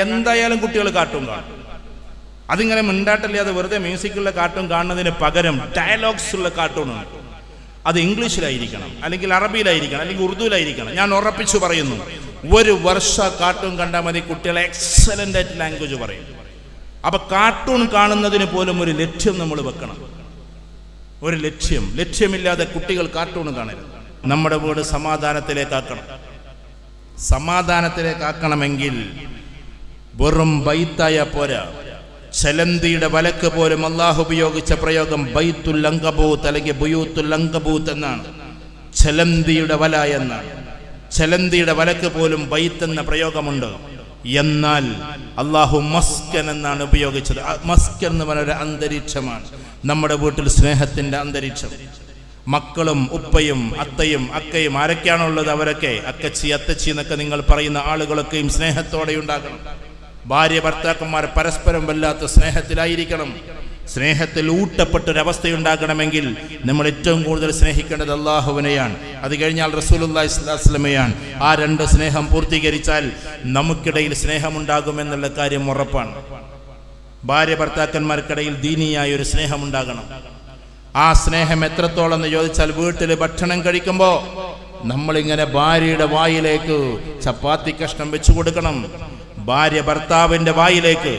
എന്തായാലും കുട്ടികൾ കാർട്ടൂൺ കാണും. അതിങ്ങനെ മിണ്ടാട്ടല്ലാതെ വെറുതെ മ്യൂസിക്കുള്ള കാർട്ടൂൺ കാണുന്നതിന് പകരം ഡയലോഗ്സ് ഉള്ള കാർട്ടൂണാണ്. അത് ഇംഗ്ലീഷിലായിരിക്കണം, അല്ലെങ്കിൽ അറബിയിലായിരിക്കണം, അല്ലെങ്കിൽ ഉറുദുവിലായിരിക്കണം. ഞാൻ ഉറപ്പിച്ചു പറയുന്നു, ഒരു വർഷ കാർട്ടൂൺ കണ്ടാൽ മതി, കുട്ടികളെ എക്സലന്റ് ആയിട്ട് ലാംഗ്വേജ് പറയും. അപ്പൊ കാർട്ടൂൺ കാണുന്നതിന് പോലും ഒരു ലക്ഷ്യം നമ്മൾ വെക്കണം. ഒരു ലക്ഷ്യമില്ലാതെ കുട്ടികൾ കാർട്ടൂൺ കാണരുത്. നമ്മുടെ വീട് സമാധാനത്തിലേക്കാക്കണം. സമാധാനത്തിലേക്കാക്കണമെങ്കിൽ വെറും ബൈത്തായ പോരാ. ചലന്തിയുടെ വലക്ക് പോലും അള്ളാഹു ഉപയോഗിച്ച പ്രയോഗം ബൈത്തുൽ അങ്കബൂത്ത് അല്ലെങ്കിൽ ബുയൂത്തുൽ അങ്കബൂത്ത് എന്നാണ്. ചലന്തിയുടെ വല എന്നാണ്. ചലന്തിയുടെ വലക്ക് പോലും ബൈത്ത് എന്ന പ്രയോഗമുണ്ട്. എന്നാൽ അള്ളാഹു മസ്കൻ എന്നാണ് ഉപയോഗിച്ചത്. മസ്കൻ എന്ന് പറഞ്ഞ ഒരു അന്തരീക്ഷമാണ്. നമ്മുടെ വീട്ടിൽ സ്നേഹത്തിന്റെ അന്തരീക്ഷം. മക്കളും ഉപ്പയും അത്തയും അക്കയും ആരൊക്കെയാണുള്ളത് അവരൊക്കെ അക്കച്ചി അത്തച്ചി എന്നൊക്കെ നിങ്ങൾ പറയുന്ന ആളുകളൊക്കെയും സ്നേഹത്തോടെ ഉണ്ടാകണം. ഭാര്യ ഭർത്താക്കന്മാർ പരസ്പരം വല്ലാത്ത സ്നേഹത്തിലായിരിക്കണം. സ്നേഹത്തിൽ ഊട്ടപ്പെട്ടൊരവസ്ഥയുണ്ടാകണമെങ്കിൽ നമ്മൾ ഏറ്റവും കൂടുതൽ സ്നേഹിക്കേണ്ടത് അള്ളാഹുവിനെയാണ്. അത് കഴിഞ്ഞാൽ റസൂലുള്ളാഹി സ്വല്ലല്ലാഹു അലൈഹി വസല്ലമയാണ്. ആ രണ്ട് സ്നേഹം പൂർത്തീകരിച്ചാൽ നമുക്കിടയിൽ സ്നേഹമുണ്ടാകുമെന്നുള്ള കാര്യം ഉറപ്പാണ്. ഭാര്യ ഭർത്താക്കന്മാർക്കിടയിൽ ദീനിയായ ഒരു സ്നേഹമുണ്ടാകണം. ആ സ്നേഹം എത്രത്തോളം എന്ന് ചോദിച്ചാൽ, വീട്ടിൽ ഭക്ഷണം കഴിക്കുമ്പോൾ നമ്മളിങ്ങനെ ഭാര്യയുടെ വായിലേക്ക് ചപ്പാത്തി കഷ്ണം വെച്ചു കൊടുക്കണം. ഭാര്യ ഭർത്താവിന്റെ വായിലേക്ക്.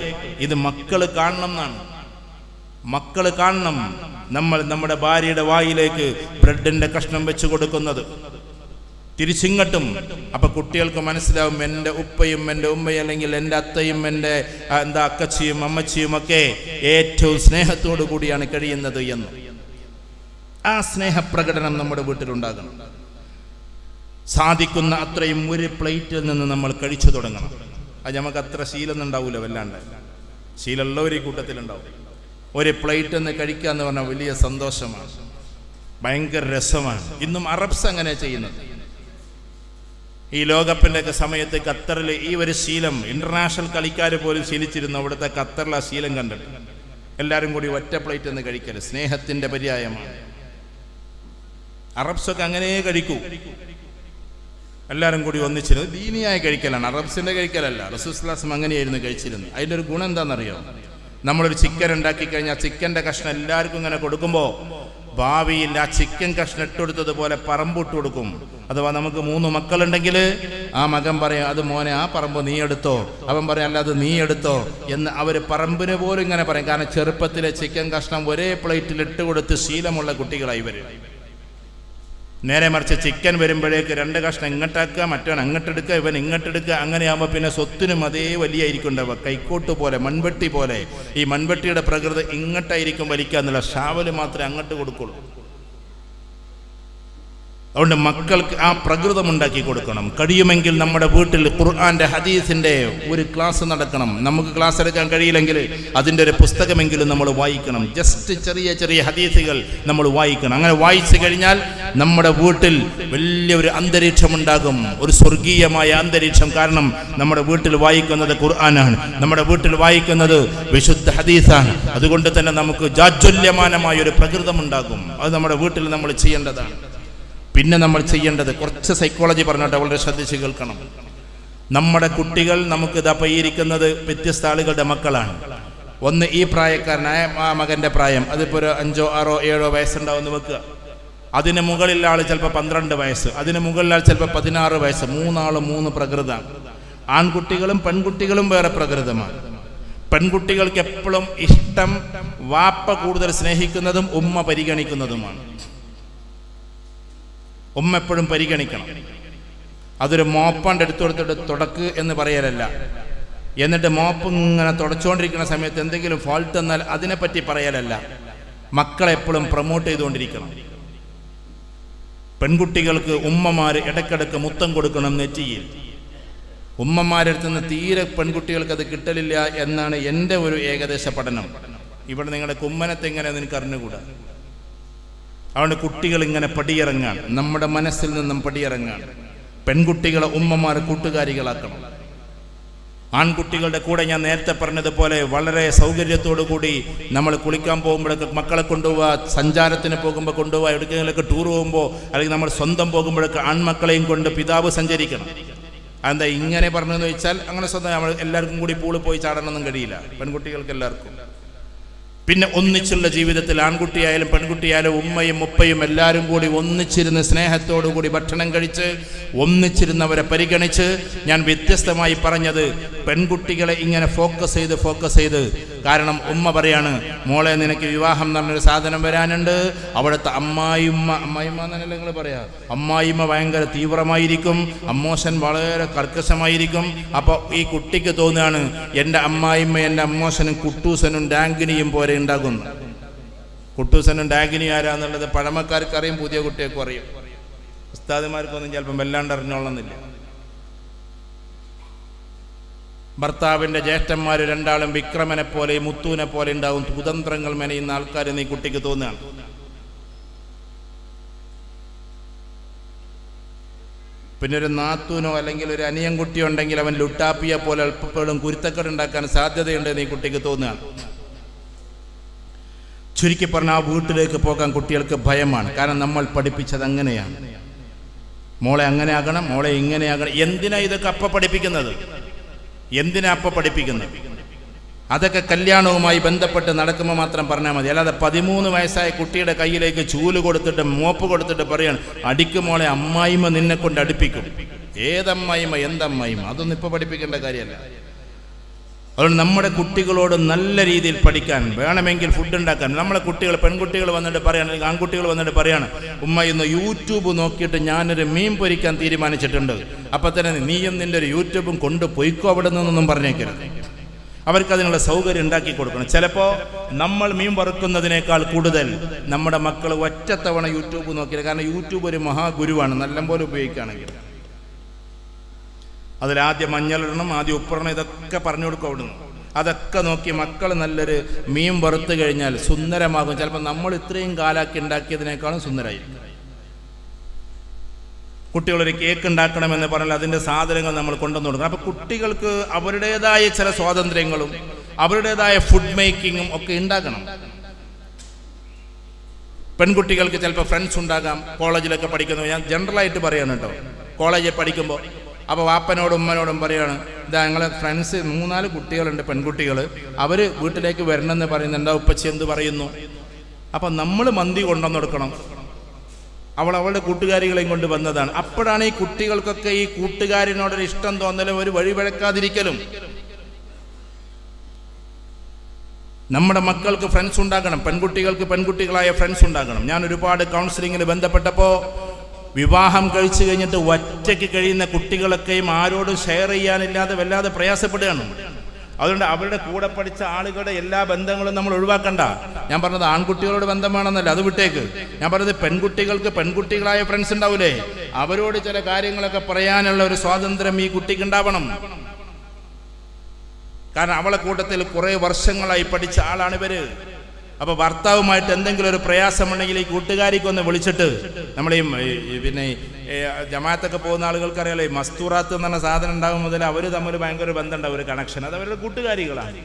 ഇത് മക്കള് കാണണം എന്നാണ്. മക്കള് കാണണം നമ്മൾ നമ്മുടെ ഭാര്യയുടെ വായിലേക്ക് ബ്രെഡിന്റെ കഷ്ണം വെച്ചു കൊടുക്കുന്നത്. തിരിച്ചിങ്ങട്ടും. അപ്പൊ കുട്ടികൾക്ക് മനസ്സിലാവും, എൻ്റെ ഉപ്പയും എൻ്റെ ഉമ്മയും അല്ലെങ്കിൽ എൻ്റെ അത്തയും എൻ്റെ അക്കച്ചിയും അമ്മച്ചിയും ഒക്കെ ഏറ്റവും സ്നേഹത്തോടു കൂടിയാണ് കഴിയുന്നത് എന്ന്. ആ സ്നേഹപ്രകടനം നമ്മുടെ വീട്ടിലുണ്ടാകണം. സാധിക്കുന്ന അത്രയും ഒരു പ്ലേറ്റിൽ നിന്ന് നമ്മൾ കഴിച്ചു തുടങ്ങണം. അത് നമുക്ക് അത്ര ശീലമൊന്നും ഉണ്ടാവൂല, വല്ലാണ്ട് ശീലമുള്ളവർ ഈ കൂട്ടത്തിലുണ്ടാവും. ഒരു പ്ലേറ്റ് ഒന്ന് കഴിക്കുക എന്ന് പറഞ്ഞാൽ വലിയ സന്തോഷമാണ്, ഭയങ്കര രസമാണ്. ഇന്നും അറബ്സ് അങ്ങനെ ചെയ്യുന്നത്. ഈ ലോകകപ്പിന്റെ ഒക്കെ സമയത്ത് ഖത്തറിൽ ഈ ഒരു ശീലം ഇന്റർനാഷണൽ കളിക്കാർ പോലും ശീലിച്ചിരുന്നു. അവിടുത്തെ ഖത്തറിൽ ആ ശീലം കണ്ടിട്ട് എല്ലാവരും കൂടി ഒറ്റ പ്ലേറ്റ് ഒന്ന് കഴിക്കല് സ്നേഹത്തിന്റെ പര്യായമാണ്. അറബ്സൊക്കെ അങ്ങനെ കഴിക്കൂ, എല്ലാവരും കൂടി ഒന്നിച്ചിരുന്നു. ദീനിയായ കഴിക്കലാണ്, അറബ്സിന്റെ കഴിക്കലല്ല. റസൂലുള്ളാഹി സ്വല്ലല്ലാഹു അലൈഹി വസല്ലം അങ്ങനെയായിരുന്നു കഴിച്ചിരുന്നത്. അതിൻ്റെ ഒരു ഗുണം എന്താണെന്നറിയോ? നമ്മളൊരു ചിക്കൻ ഉണ്ടാക്കി കഴിഞ്ഞാൽ ചിക്കൻ്റെ കഷ്ണം എല്ലാവർക്കും ഇങ്ങനെ കൊടുക്കുമ്പോൾ ഭാവിയിൽ ആ ചിക്കൻ കഷ്ണം ഇട്ടുകൊടുത്തതുപോലെ പറമ്പിട്ട് കൊടുക്കും. അഥവാ നമുക്ക് 3 മക്കളുണ്ടെങ്കിൽ ആ മകൻ പറയും, അത് മോനെ ആ പറമ്പ് നീ എടുത്തോ. അവൻ പറയും, അല്ല അത് നീ എടുത്തോ എന്ന് അവർ പറമ്പിന് പോലും ഇങ്ങനെ പറയും. കാരണം ചെറുപ്പത്തിലെ ചിക്കൻ കഷ്ണം ഒരേ പ്ലേറ്റിൽ ഇട്ട് കൊടുത്ത് ശീലമുള്ള കുട്ടികളായി വരും. നേരെ മറിച്ച് ചിക്കൻ വരുമ്പോഴേക്ക് 2 കഷ്ണം ഇങ്ങോട്ടാക്കുക, മറ്റവൻ അങ്ങോട്ടെടുക്കുക, ഇവൻ ഇങ്ങോട്ടെടുക്കുക. അങ്ങനെയാകുമ്പോൾ പിന്നെ സ്വത്തിനും അതേ വലിയായിരിക്കും ഉണ്ടാവുക. കൈക്കോട്ട് പോലെ, മൺവെട്ടി പോലെ. ഈ മൺവെട്ടിയുടെ പ്രകൃതി ഇങ്ങോട്ടായിരിക്കും വലിക്കുക എന്നുള്ള, ഷാവല് മാത്രമേ അങ്ങോട്ട് കൊടുക്കുള്ളൂ. അതുകൊണ്ട് മക്കൾക്ക് ആ പ്രകൃതം ഉണ്ടാക്കി കൊടുക്കണം. കഴിയുമെങ്കിൽ നമ്മുടെ വീട്ടിൽ ഖുർആന്റെ ഹദീസിന്റെ ഒരു ക്ലാസ് നടക്കണം. നമുക്ക് ക്ലാസ് എടുക്കാൻ കഴിയില്ലെങ്കിൽ അതിൻ്റെ ഒരു പുസ്തകമെങ്കിലും നമ്മൾ വായിക്കണം. ജസ്റ്റ് ചെറിയ ചെറിയ ഹദീസുകൾ നമ്മൾ വായിക്കണം. അങ്ങനെ വായിച്ചു കഴിഞ്ഞാൽ നമ്മുടെ വീട്ടിൽ വലിയൊരു അന്തരീക്ഷം ഉണ്ടാകും, ഒരു സ്വർഗീയമായ അന്തരീക്ഷം. കാരണം നമ്മുടെ വീട്ടിൽ വായിക്കുന്നത് ഖുർആനാണ്, നമ്മുടെ വീട്ടിൽ വായിക്കുന്നത് വിശുദ്ധ ഹദീസാണ്. അതുകൊണ്ട് തന്നെ നമുക്ക് ജാജ്വല്യമാനമായ ഒരു പ്രകൃതം ഉണ്ടാകും. അത് നമ്മുടെ വീട്ടിൽ നമ്മൾ ചെയ്യേണ്ടതാണ്. പിന്നെ നമ്മൾ ചെയ്യേണ്ടത് കുറച്ച് സൈക്കോളജി പറഞ്ഞിട്ട് വളരെ ശ്രദ്ധിച്ച് കേൾക്കണം. നമ്മുടെ കുട്ടികൾ നമുക്ക് ഇരിക്കുന്നത് വ്യത്യസ്ത ആളുകളുടെ മക്കളാണ്. ഒന്ന് ഈ പ്രായക്കാരനായ ആ മകൻ്റെ പ്രായം, അതിപ്പോൾ ഒരു 5, 6, 7 വയസ്സുണ്ടാവുമെന്ന് വെക്കുക. അതിന് മുകളിലുള്ള ആൾ ചിലപ്പോൾ 12 വയസ്സ്, അതിന് മുകളിലുള്ള ആൾ ചിലപ്പോൾ 16 വയസ്സ്. 3 ആളും 3 പ്രകൃതമാണ്. ആൺകുട്ടികളും പെൺകുട്ടികളും വേറെ പ്രകൃതമാണ്. പെൺകുട്ടികൾക്ക് എപ്പോഴും ഇഷ്ടം വാപ്പ കൂടുതൽ സ്നേഹിക്കുന്നതും ഉമ്മ പരിഗണിക്കുന്നതുമാണ്. ഉമ്മ എപ്പോഴും പരിഗണിക്കണം. അതൊരു മോപ്പാണ്ട് എടുത്തു കൊടുത്തിട്ട് തുടക്ക് എന്ന് പറയലല്ല. എന്നിട്ട് മോപ്പ് ഇങ്ങനെ തുടച്ചുകൊണ്ടിരിക്കുന്ന സമയത്ത് എന്തെങ്കിലും ഫോൾട്ട് എന്നാൽ അതിനെപ്പറ്റി പറയലല്ല. മക്കളെപ്പോഴും പ്രൊമോട്ട് ചെയ്തുകൊണ്ടിരിക്കണം. പെൺകുട്ടികൾക്ക് ഉമ്മമാര് ഇടയ്ക്കിടയ്ക്ക് മുത്തം കൊടുക്കണം നെറ്റിയിൽ. ഉമ്മമാരെടുത്തുനിന്ന് തീരെ പെൺകുട്ടികൾക്ക് അത് കിട്ടലില്ല എന്നാണ് എൻ്റെ ഒരു ഏകദേശ പഠനം. ഇവിടെ നിങ്ങളുടെ കുമ്മനത്തെ എങ്ങനെയാണെന്ന് എനിക്ക് അറിഞ്ഞുകൂടാ. അതുകൊണ്ട് കുട്ടികൾ ഇങ്ങനെ പടിയിറങ്ങാൻ, നമ്മുടെ മനസ്സിൽ നിന്നും പടിയിറങ്ങാൻ. പെൺകുട്ടികളെ ഉമ്മമാർ കൂട്ടുകാരികളാക്കണം. ആൺകുട്ടികളുടെ കൂടെ ഞാൻ നേരത്തെ പറഞ്ഞതുപോലെ വളരെ സൗകര്യത്തോടു കൂടി നമ്മൾ കുളിക്കാൻ പോകുമ്പോഴൊക്കെ മക്കളെ കൊണ്ടുപോവുക, സഞ്ചാരത്തിന് പോകുമ്പോൾ കൊണ്ടുപോവുക, എവിടെയെങ്കിലൊക്കെ ടൂർ പോകുമ്പോൾ അല്ലെങ്കിൽ നമ്മൾ സ്വന്തം പോകുമ്പോഴൊക്കെ ആൺമക്കളെയും കൊണ്ട് പിതാവ് സഞ്ചരിക്കണം. അതെന്താ ഇങ്ങനെ പറഞ്ഞതെന്ന് വെച്ചാൽ അങ്ങനെ സ്വന്തം നമ്മൾ എല്ലാവർക്കും കൂടി പൂളിൽ പോയി ചാടണമെന്നും കഴിയില്ല, പെൺകുട്ടികൾക്ക് എല്ലാവർക്കും. പിന്നെ ഒന്നിച്ചുള്ള ജീവിതത്തിൽ ആൺകുട്ടിയായാലും പെൺകുട്ടിയായാലും ഉമ്മയും ഉപ്പയും എല്ലാവരും കൂടി ഒന്നിച്ചിരുന്ന് സ്നേഹത്തോടു കൂടി ഭക്ഷണം കഴിച്ച് ഒന്നിച്ചിരുന്നവരെ പരിഗണിച്ച്, ഞാൻ വ്യത്യസ്തമായി പറഞ്ഞത് പെൺകുട്ടികളെ ഇങ്ങനെ ഫോക്കസ് ചെയ്ത്, കാരണം ഉമ്മ പറയാണ്, മോളെ നിനക്ക് വിവാഹം എന്ന് പറഞ്ഞൊരു സാധനം വരാനുണ്ട്, അവിടുത്തെ അമ്മായിമ്മ എന്നല്ല നിങ്ങൾ പറയാ, അമ്മായിമ്മ ഭയങ്കര തീവ്രമായിരിക്കും, അമ്മോശൻ വളരെ കർക്കശമായിരിക്കും. അപ്പോൾ ഈ കുട്ടിക്ക് തോന്നുകയാണ് എൻ്റെ അമ്മായിമ്മ എൻ്റെ അമ്മോശനും കുട്ടൂസനും ഡാങ്കിനിയും പോലെ ഉണ്ടാകുന്നു. കുട്ടൂസനും ഡാങ്കിനിയും ആരാന്നുള്ളത് പഴമക്കാർക്ക് അറിയും, പുതിയ കുട്ടികൾക്കും അറിയും, ഉസ്താദുമാർക്കൊന്നും ചിലപ്പം വല്ലാണ്ട് അറിഞ്ഞോളുന്നില്ല. ഭർത്താവിൻ്റെ ജ്യേഷ്ഠന്മാർ രണ്ടാളും വിക്രമനെ പോലെ മുത്തൂനെ പോലെ ഉണ്ടാവും, കുതന്ത്രങ്ങൾ മെനയുന്ന ആൾക്കാർ നീ കുട്ടിക്ക് തോന്നുകയാണ്. പിന്നെ ഒരു നാത്തൂനോ അല്ലെങ്കിൽ ഒരു അനിയൻകുട്ടിയോ ഉണ്ടെങ്കിൽ അവൻ ലുട്ടാപ്പിയെ പോലെ എളുപ്പപ്പോഴും കുരുത്തക്കേട് ഉണ്ടാക്കാൻ സാധ്യതയുണ്ട് നീ കുട്ടിക്ക് തോന്നുകയാണ്. ചുരുക്കി പറഞ്ഞാൽ ആ വീട്ടിലേക്ക് പോകാൻ കുട്ടികൾക്ക് ഭയമാണ്. കാരണം നമ്മൾ പഠിപ്പിച്ചത് അങ്ങനെയാണ്, മോളെ അങ്ങനെ ആകണം, മോളെ ഇങ്ങനെ ആകണം. എന്തിനാ ഇതൊക്കെ പഠിപ്പിക്കുന്നത്? അതൊക്കെ കല്യാണവുമായി ബന്ധപ്പെട്ട് നടക്കുമ്പോൾ മാത്രം പറഞ്ഞാൽ മതി. അല്ലാതെ 13 വയസ്സായ കുട്ടിയുടെ കയ്യിലേക്ക് ചൂല് കൊടുത്തിട്ട് മോപ്പ് കൊടുത്തിട്ട് പറയാണ് അടിക്കും മോളെ, അമ്മായിമ്മ നിന്നെ കൊണ്ട് അടുപ്പിക്കും. ഏതമ്മായിമ്മ എന്തമ്മായിമ്മ? അതൊന്നും ഇപ്പോൾ പഠിപ്പിക്കേണ്ട കാര്യമല്ല. അതുകൊണ്ട് നമ്മുടെ കുട്ടികളോട് നല്ല രീതിയിൽ പഠിക്കാൻ, വേണമെങ്കിൽ ഫുഡ് ഉണ്ടാക്കാൻ. നമ്മളെ കുട്ടികൾ, പെൺകുട്ടികൾ വന്നിട്ട് പറയാണ്, ആൺകുട്ടികൾ വന്നിട്ട് പറയാണ്, ഉമ്മ ഇന്ന് യൂട്യൂബ് നോക്കിയിട്ട് ഞാനൊരു മീൻ പൊരിക്കാൻ തീരുമാനിച്ചിട്ടുണ്ട്. അപ്പം തന്നെ നീയും നിൻ്റെ ഒരു യൂട്യൂബും കൊണ്ട് പൊയ്ക്കോ അവിടെ നിന്നൊന്നും പറഞ്ഞേക്കരുത്. അവർക്ക് അതിനുള്ള സൗകര്യം ഉണ്ടാക്കി കൊടുക്കണം. ചിലപ്പോൾ നമ്മൾ മീൻ വറുക്കുന്നതിനേക്കാൾ കൂടുതൽ നമ്മുടെ മക്കൾ ഒറ്റത്തവണ യൂട്യൂബ് നോക്കിയത്. കാരണം യൂട്യൂബ് ഒരു മഹാഗുരുവാണ്, നല്ലപോലെ ഉപയോഗിക്കുകയാണെങ്കിൽ. അതിലാദ്യം മഞ്ഞളിടണം, ആദ്യം ഉപ്പിടണം, ഇതൊക്കെ പറഞ്ഞു കൊടുക്കും അവിടുന്ന്. അതൊക്കെ നോക്കി മക്കൾ നല്ലൊരു മീൻ വറുത്ത് കഴിഞ്ഞാൽ സുന്ദരമാകും. ചിലപ്പോൾ നമ്മൾ ഇത്രയും കാലാക്കി ഉണ്ടാക്കിയതിനേക്കാളും സുന്ദരമായിരിക്കും. കുട്ടികളൊരു കേക്ക് ഉണ്ടാക്കണമെന്ന് പറഞ്ഞാൽ അതിൻ്റെ സാധനങ്ങൾ നമ്മൾ കൊണ്ടുവന്ന് കൊടുക്കണം. അപ്പോൾ കുട്ടികൾക്ക് അവരുടേതായ ചില സ്വാതന്ത്ര്യങ്ങളും അവരുടേതായ ഫുഡ് മേക്കിങ്ങും ഒക്കെ ഉണ്ടാക്കണം. പെൺകുട്ടികൾക്ക് ചിലപ്പോൾ ഫ്രണ്ട്സ് ഉണ്ടാകാം. കോളേജിലൊക്കെ പഠിക്കുന്നത് ഞാൻ ജനറലായിട്ട് പറയാണ് കേട്ടോ. കോളേജിൽ പഠിക്കുമ്പോൾ അപ്പോൾ വാപ്പനോടും ഉമ്മനോടും പറയാണ്, ഇതാ ഞങ്ങളെ ഫ്രണ്ട്സ് 3-4 കുട്ടികളുണ്ട്, പെൺകുട്ടികൾ, അവർ വീട്ടിലേക്ക് വരണമെന്ന് പറയുന്നുണ്ട്, ഉപ്പച്ചി എന്ത് പറയുന്നു? അപ്പം നമ്മൾ മന്തി കൊണ്ടുവന്ന് കൊടുക്കണം. അവളുടെ കൂട്ടുകാരികളെയും കൊണ്ട് വന്നതാണ്. അപ്പോഴാണ് ഈ കുട്ടികൾക്കൊക്കെ ഈ കൂട്ടുകാരിനോടൊരു ഇഷ്ടം തോന്നലും ഒരു വഴിവഴക്കാതിരിക്കലും. നമ്മുടെ മക്കൾക്ക് ഫ്രണ്ട്സ് ഉണ്ടാകണം, പെൺകുട്ടികൾക്ക് പെൺകുട്ടികളായ ഫ്രണ്ട്സ് ഉണ്ടാകണം. ഞാൻ ഒരുപാട് കൗൺസിലിങ്ങിന് ബന്ധപ്പെട്ടപ്പോൾ വിവാഹം കഴിച്ചു കഴിഞ്ഞിട്ട് ഒറ്റയ്ക്ക് കഴിയുന്ന കുട്ടികളൊക്കെയും ആരോടും ഷെയർ ചെയ്യാനില്ലാതെ വല്ലാതെ പ്രയാസപ്പെടുകയാണ്. അതുകൊണ്ട് അവരുടെ കൂടെ പഠിച്ച ആളുകളുടെ എല്ലാ ബന്ധങ്ങളും നമ്മൾ ഒഴിവാക്കണ്ട. ഞാൻ പറഞ്ഞത് ആൺകുട്ടികളോട് ബന്ധം വേണമെന്നല്ല, അത് വിട്ടേക്ക്. ഞാൻ പറഞ്ഞത് പെൺകുട്ടികൾക്ക് പെൺകുട്ടികളായ ഫ്രണ്ട്സ് ഉണ്ടാവൂലേ, അവരോട് ചില കാര്യങ്ങളൊക്കെ പറയാനുള്ള ഒരു സ്വാതന്ത്ര്യം ഈ കുട്ടിക്ക് ഉണ്ടാവണം. കാരണം അവളെ കൂട്ടത്തിൽ കുറേ വർഷങ്ങളായി പഠിച്ച ആളാണ് ഇവര്. അപ്പോൾ ഭർത്താവുമായിട്ട് എന്തെങ്കിലും ഒരു പ്രയാസമുണ്ടെങ്കിൽ ഈ കൂട്ടുകാരിക്കൊന്ന് വിളിച്ചിട്ട്, നമ്മൾ പിന്നെ ജമാഅത്തൊക്കെ പോകുന്ന ആളുകൾക്കറിയാലോ, ഈ മസ്തൂറാത്ത് എന്ന് പറഞ്ഞ സാധനം ഉണ്ടാകും മുതൽ അവർ തമ്മിൽ ഭയങ്കര ബന്ധമുണ്ടാവും, ഒരു കണക്ഷൻ. അത് അവരുടെ കൂട്ടുകാരികളാണ്.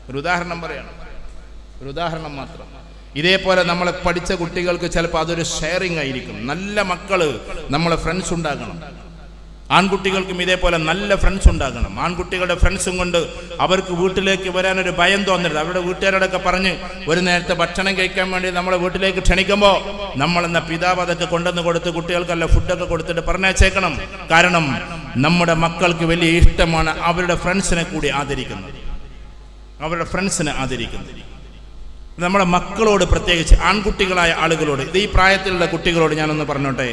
ഒരു ഉദാഹരണം പറയണം, ഒരു ഉദാഹരണം മാത്രം. ഇതേപോലെ നമ്മളെ പഠിച്ച കുട്ടികൾക്ക് ചിലപ്പോൾ അതൊരു ഷെയറിങ് ആയിരിക്കും. നല്ല മക്കള് നമ്മളെ ഫ്രണ്ട്സ് ഉണ്ടാകണം. ആൺകുട്ടികൾക്കും ഇതേപോലെ നല്ല ഫ്രണ്ട്സ് ഉണ്ടാകണം. ആൺകുട്ടികളുടെ ഫ്രണ്ട്സും കൊണ്ട് അവർക്ക് വീട്ടിലേക്ക് വരാനൊരു ഭയം തോന്നരുത്. അവരുടെ വീട്ടുകാരോടൊക്കെ പറഞ്ഞ് ഒരു നേരത്തെ ഭക്ഷണം കഴിക്കാൻ വേണ്ടി നമ്മളെ വീട്ടിലേക്ക് ക്ഷണിക്കുമ്പോൾ നമ്മളെന്ന പിതാവ് അതൊക്കെ കൊണ്ടുവന്ന് കൊടുത്ത് കുട്ടികൾക്കല്ല ഫുഡൊക്കെ കൊടുത്തിട്ട് പറഞ്ഞേച്ചേക്കണം. കാരണം നമ്മുടെ മക്കൾക്ക് വലിയ ഇഷ്ടമാണ് അവരുടെ ഫ്രണ്ട്സിനെ കൂടി ആദരിക്കുന്നത്, അവരുടെ ഫ്രണ്ട്സിനെ ആദരിക്കുന്നത്. നമ്മുടെ മക്കളോട്, പ്രത്യേകിച്ച് ആൺകുട്ടികളായ ആളുകളോട്, ഇത് ഈ പ്രായത്തിലുള്ള കുട്ടികളോട് ഞാനൊന്ന് പറഞ്ഞോട്ടെ.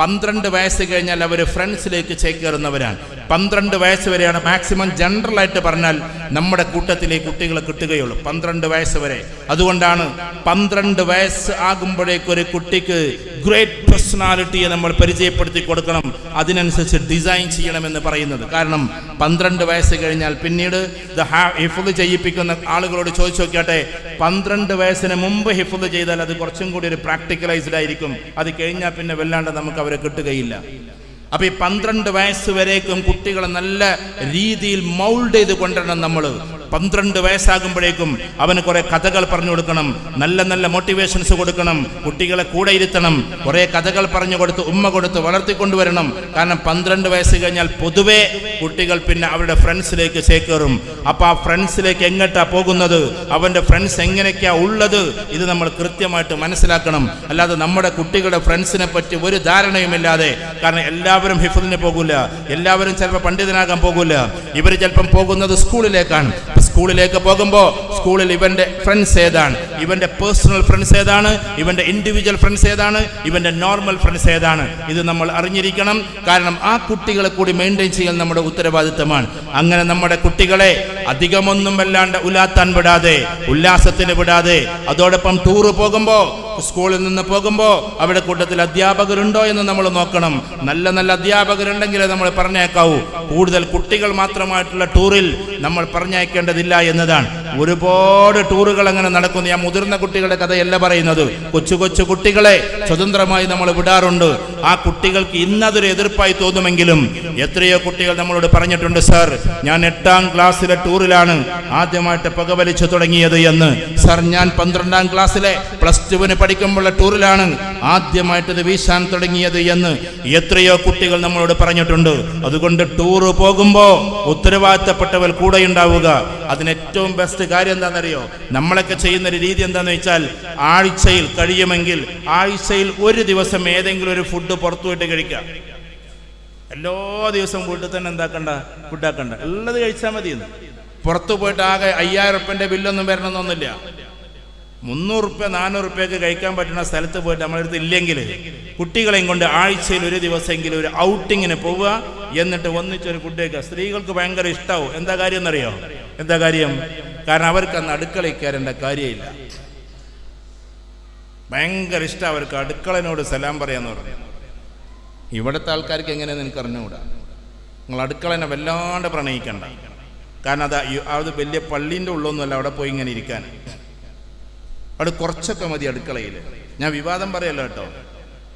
12 വയസ്സ് കഴിഞ്ഞാൽ അവർ ഫ്രണ്ട്സിലേക്ക് ചേക്കേറുന്നവരാണ്. 12 വയസ്സ് വരെയാണ് മാക്സിമം. ജനറലായിട്ട് പറഞ്ഞാൽ നമ്മുടെ കൂട്ടത്തിലെ കുട്ടികളെ കിട്ടുകയുള്ളൂ 12 വയസ്സ് വരെ. അതുകൊണ്ടാണ് 12 വയസ്സ് ആകുമ്പോഴേക്കൊരു കുട്ടിക്ക് ഗ്രേറ്റ് പേഴ്സണാലിറ്റിയെ നമ്മൾ പരിചയപ്പെടുത്തി കൊടുക്കണം, അതിനനുസരിച്ച് ഡിസൈൻ ചെയ്യണമെന്ന് പറയുന്നത്. കാരണം 12 വയസ്സ് കഴിഞ്ഞാൽ പിന്നീട് ഹിഫ്ള് ചെയ്യിപ്പിക്കുന്ന ആളുകളോട് ചോദിച്ചു നോക്കിയാട്ടെ, 12 വയസ്സിന് മുമ്പ് ഹിഫ്ള് ചെയ്താൽ അത് കുറച്ചും കൂടി ഒരു പ്രാക്ടിക്കലൈസ്ഡ് ആയിരിക്കും. അത് കഴിഞ്ഞാൽ പിന്നെ വല്ലാണ്ട് നമുക്ക് അവരെ കിട്ടുകയില്ല. അപ്പൊ ഈ 12 വയസ്സ് വരേക്കും കുട്ടികളെ നല്ല രീതിയിൽ മൗൾഡ് ചെയ്ത് കൊണ്ടുവരണം നമ്മൾ. 12 വയസ്സാകുമ്പോഴേക്കും അവന് കുറെ കഥകൾ പറഞ്ഞു കൊടുക്കണം, നല്ല നല്ല മോട്ടിവേഷൻസ് കൊടുക്കണം, കുട്ടികളെ കൂടെ ഇരുത്തണം, കുറെ കഥകൾ പറഞ്ഞു കൊടുത്ത് ഉമ്മ കൊടുത്ത് വളർത്തിക്കൊണ്ടുവരണം. കാരണം 12 വയസ്സ് കഴിഞ്ഞാൽ പൊതുവെ കുട്ടികൾ പിന്നെ അവരുടെ ഫ്രണ്ട്സിലേക്ക് ചേക്കേറും. അപ്പൊ ആ ഫ്രണ്ട്സിലേക്ക് എങ്ങോട്ടാ പോകുന്നത്, അവന്റെ ഫ്രണ്ട്സ് എങ്ങനെയൊക്കെയാ ഉള്ളത്, ഇത് നമ്മൾ കൃത്യമായിട്ട് മനസ്സിലാക്കണം. അല്ലാതെ നമ്മുടെ കുട്ടികളുടെ ഫ്രണ്ട്സിനെ പറ്റി ഒരു ധാരണയുമില്ലാതെ, കാരണം എല്ലാവരും ഹിഫ്ളിന് പോകില്ല, എല്ലാവരും ചിലപ്പോൾ പണ്ഡിതനാകാൻ പോകില്ല, ഇവർ ചിലപ്പം പോകുന്നത് സ്കൂളിലേക്കാണ്. സ്കൂളിലേക്ക് പോകുമ്പോൾ സ്കൂളിൽ ഇവന്റെ ഫ്രണ്ട്സ് ഏതാണ്, ഇവന്റെ പേഴ്സണൽ ഫ്രണ്ട്സ് ഏതാണ്, ഇവന്റെ ഇൻഡിവിജ്വൽ ഫ്രണ്ട്സ് ഏതാണ്, ഇവന്റെ നോർമൽ ഫ്രണ്ട്സ് ഏതാണ്, ഇത് നമ്മൾ അറിഞ്ഞിരിക്കണം. കാരണം ആ കുട്ടികളെ കൂടി മെയിൻറ്റെയിൻ ചെയ്യാൻ നമ്മുടെ ഉത്തരവാദിത്തമാണ്. അങ്ങനെ നമ്മുടെ കുട്ടികളെ അധികമൊന്നും വല്ലാണ്ട് ഉലാത്താൻ വിടാതെ, ഉല്ലാസത്തിന് വിടാതെ, അതോടൊപ്പം ടൂറ് പോകുമ്പോൾ, സ്കൂളിൽ നിന്ന് പോകുമ്പോൾ അവിടെ കൂട്ടത്തിൽ അധ്യാപകരുണ്ടോ എന്ന് നമ്മൾ നോക്കണം. നല്ല നല്ല അധ്യാപകരുണ്ടെങ്കിലേ നമ്മൾ പറഞ്ഞേക്കാവൂ. കൂടുതൽ കുട്ടികൾ മാത്രമായിട്ടുള്ള ടൂറിൽ നമ്മൾ പറഞ്ഞയക്കേണ്ടതില്ല എന്നതാണ്. ഒരുപാട് ടൂറുകൾ അങ്ങനെ നടക്കുന്നു. ഞാൻ മുതിർന്ന കുട്ടികളുടെ കഥയല്ല പറയുന്നത്, കൊച്ചു കൊച്ചു കുട്ടികളെ സ്വതന്ത്രമായി നമ്മൾ വിടാറുണ്ട്. ആ കുട്ടികൾക്ക് ഇന്നതൊരു എതിർപ്പായി തോന്നുമെങ്കിലും എത്രയോ കുട്ടികൾ നമ്മളോട് പറഞ്ഞിട്ടുണ്ട്, സാർ ഞാൻ 8ാം ക്ലാസ്സിലെ ടൂറിലാണ് ആദ്യമായിട്ട് പുകവലിച്ചു തുടങ്ങിയത് എന്ന്. സാർ ഞാൻ 12ാം ക്ലാസ്സിലെ +2 പഠിക്കുമ്പോഴുള്ള ടൂറിലാണ് ആദ്യമായിട്ടത് വീശാൻ തുടങ്ങിയത് എന്ന് എത്രയോ കുട്ടികൾ നമ്മളോട് പറഞ്ഞിട്ടുണ്ട്. അതുകൊണ്ട് ടൂറ് പോകുമ്പോൾ ഉത്തരവാദിത്തപ്പെട്ടവർ കൂടെ ഉണ്ടാവുക. അതിന് ഏറ്റവും ബെസ്റ്റ് കാര്യം എന്താണെന്നറിയോ, നമ്മളൊക്കെ ചെയ്യുന്നൊരു രീതി എന്താണെന്ന് വെച്ചാൽ, ആഴ്ചയിൽ കഴിയുമെങ്കിൽ ആഴ്ചയിൽ ഒരു ദിവസം ഏതെങ്കിലും ഒരു ഫുഡ് പുറത്തു പോയിട്ട് കഴിക്കുക. എല്ലാ ദിവസവും വീട്ടിൽ തന്നെ എന്താക്കണ്ട, ഫുഡാക്കണ്ട, ഉള്ളത് കഴിച്ചാൽ മതി. പുറത്തു പോയിട്ട് ആകെ 5000 ഉറുപ്പ്യൻ്റെ ബില്ലൊന്നും വരണമെന്നൊന്നുമില്ല. 300 ഉറുപ്പ്യ 400 ഉറുപ്പ്യക്ക് കഴിക്കാൻ പറ്റുന്ന സ്ഥലത്ത് പോയിട്ട് നമ്മളടുത്ത് ഇല്ലെങ്കിൽ കുട്ടികളെയും കൊണ്ട് ആഴ്ചയിൽ ഒരു ദിവസമെങ്കിലും ഒരു ഔട്ടിങ്ങിന് പോവുക, എന്നിട്ട് ഒന്നിച്ചൊരു ഫുഡ് കഴിക്കുക. സ്ത്രീകൾക്ക് ഭയങ്കര ഇഷ്ടാവും. എന്താ കാര്യം എന്നറിയോ? എന്താ കാര്യം? കാരണം അവർക്ക് അന്ന് അടുക്കളയിൽ കയറേണ്ട കാര്യമില്ല. ഭയങ്കര ഇഷ്ടം അവർക്ക് അടുക്കളനോട് സലാം പറയാന്ന് പറഞ്ഞു. ഇവിടുത്തെ ആൾക്കാർക്ക് എങ്ങനെയാണെന്ന് എനിക്ക് അറിഞ്ഞുകൂടാ. നിങ്ങൾ അടുക്കളനെ വല്ലാണ്ട് പ്രണയിക്കണ്ട. കാരണം അത് വലിയ പള്ളീൻ്റെ ഉള്ളൊന്നുമല്ല അവിടെ പോയി ഇങ്ങനെ ഇരിക്കാൻ. അവിടെ കുറച്ചൊക്കെ മതി അടുക്കളയിൽ. ഞാൻ വിവാദം പറയല്ലോ കേട്ടോ.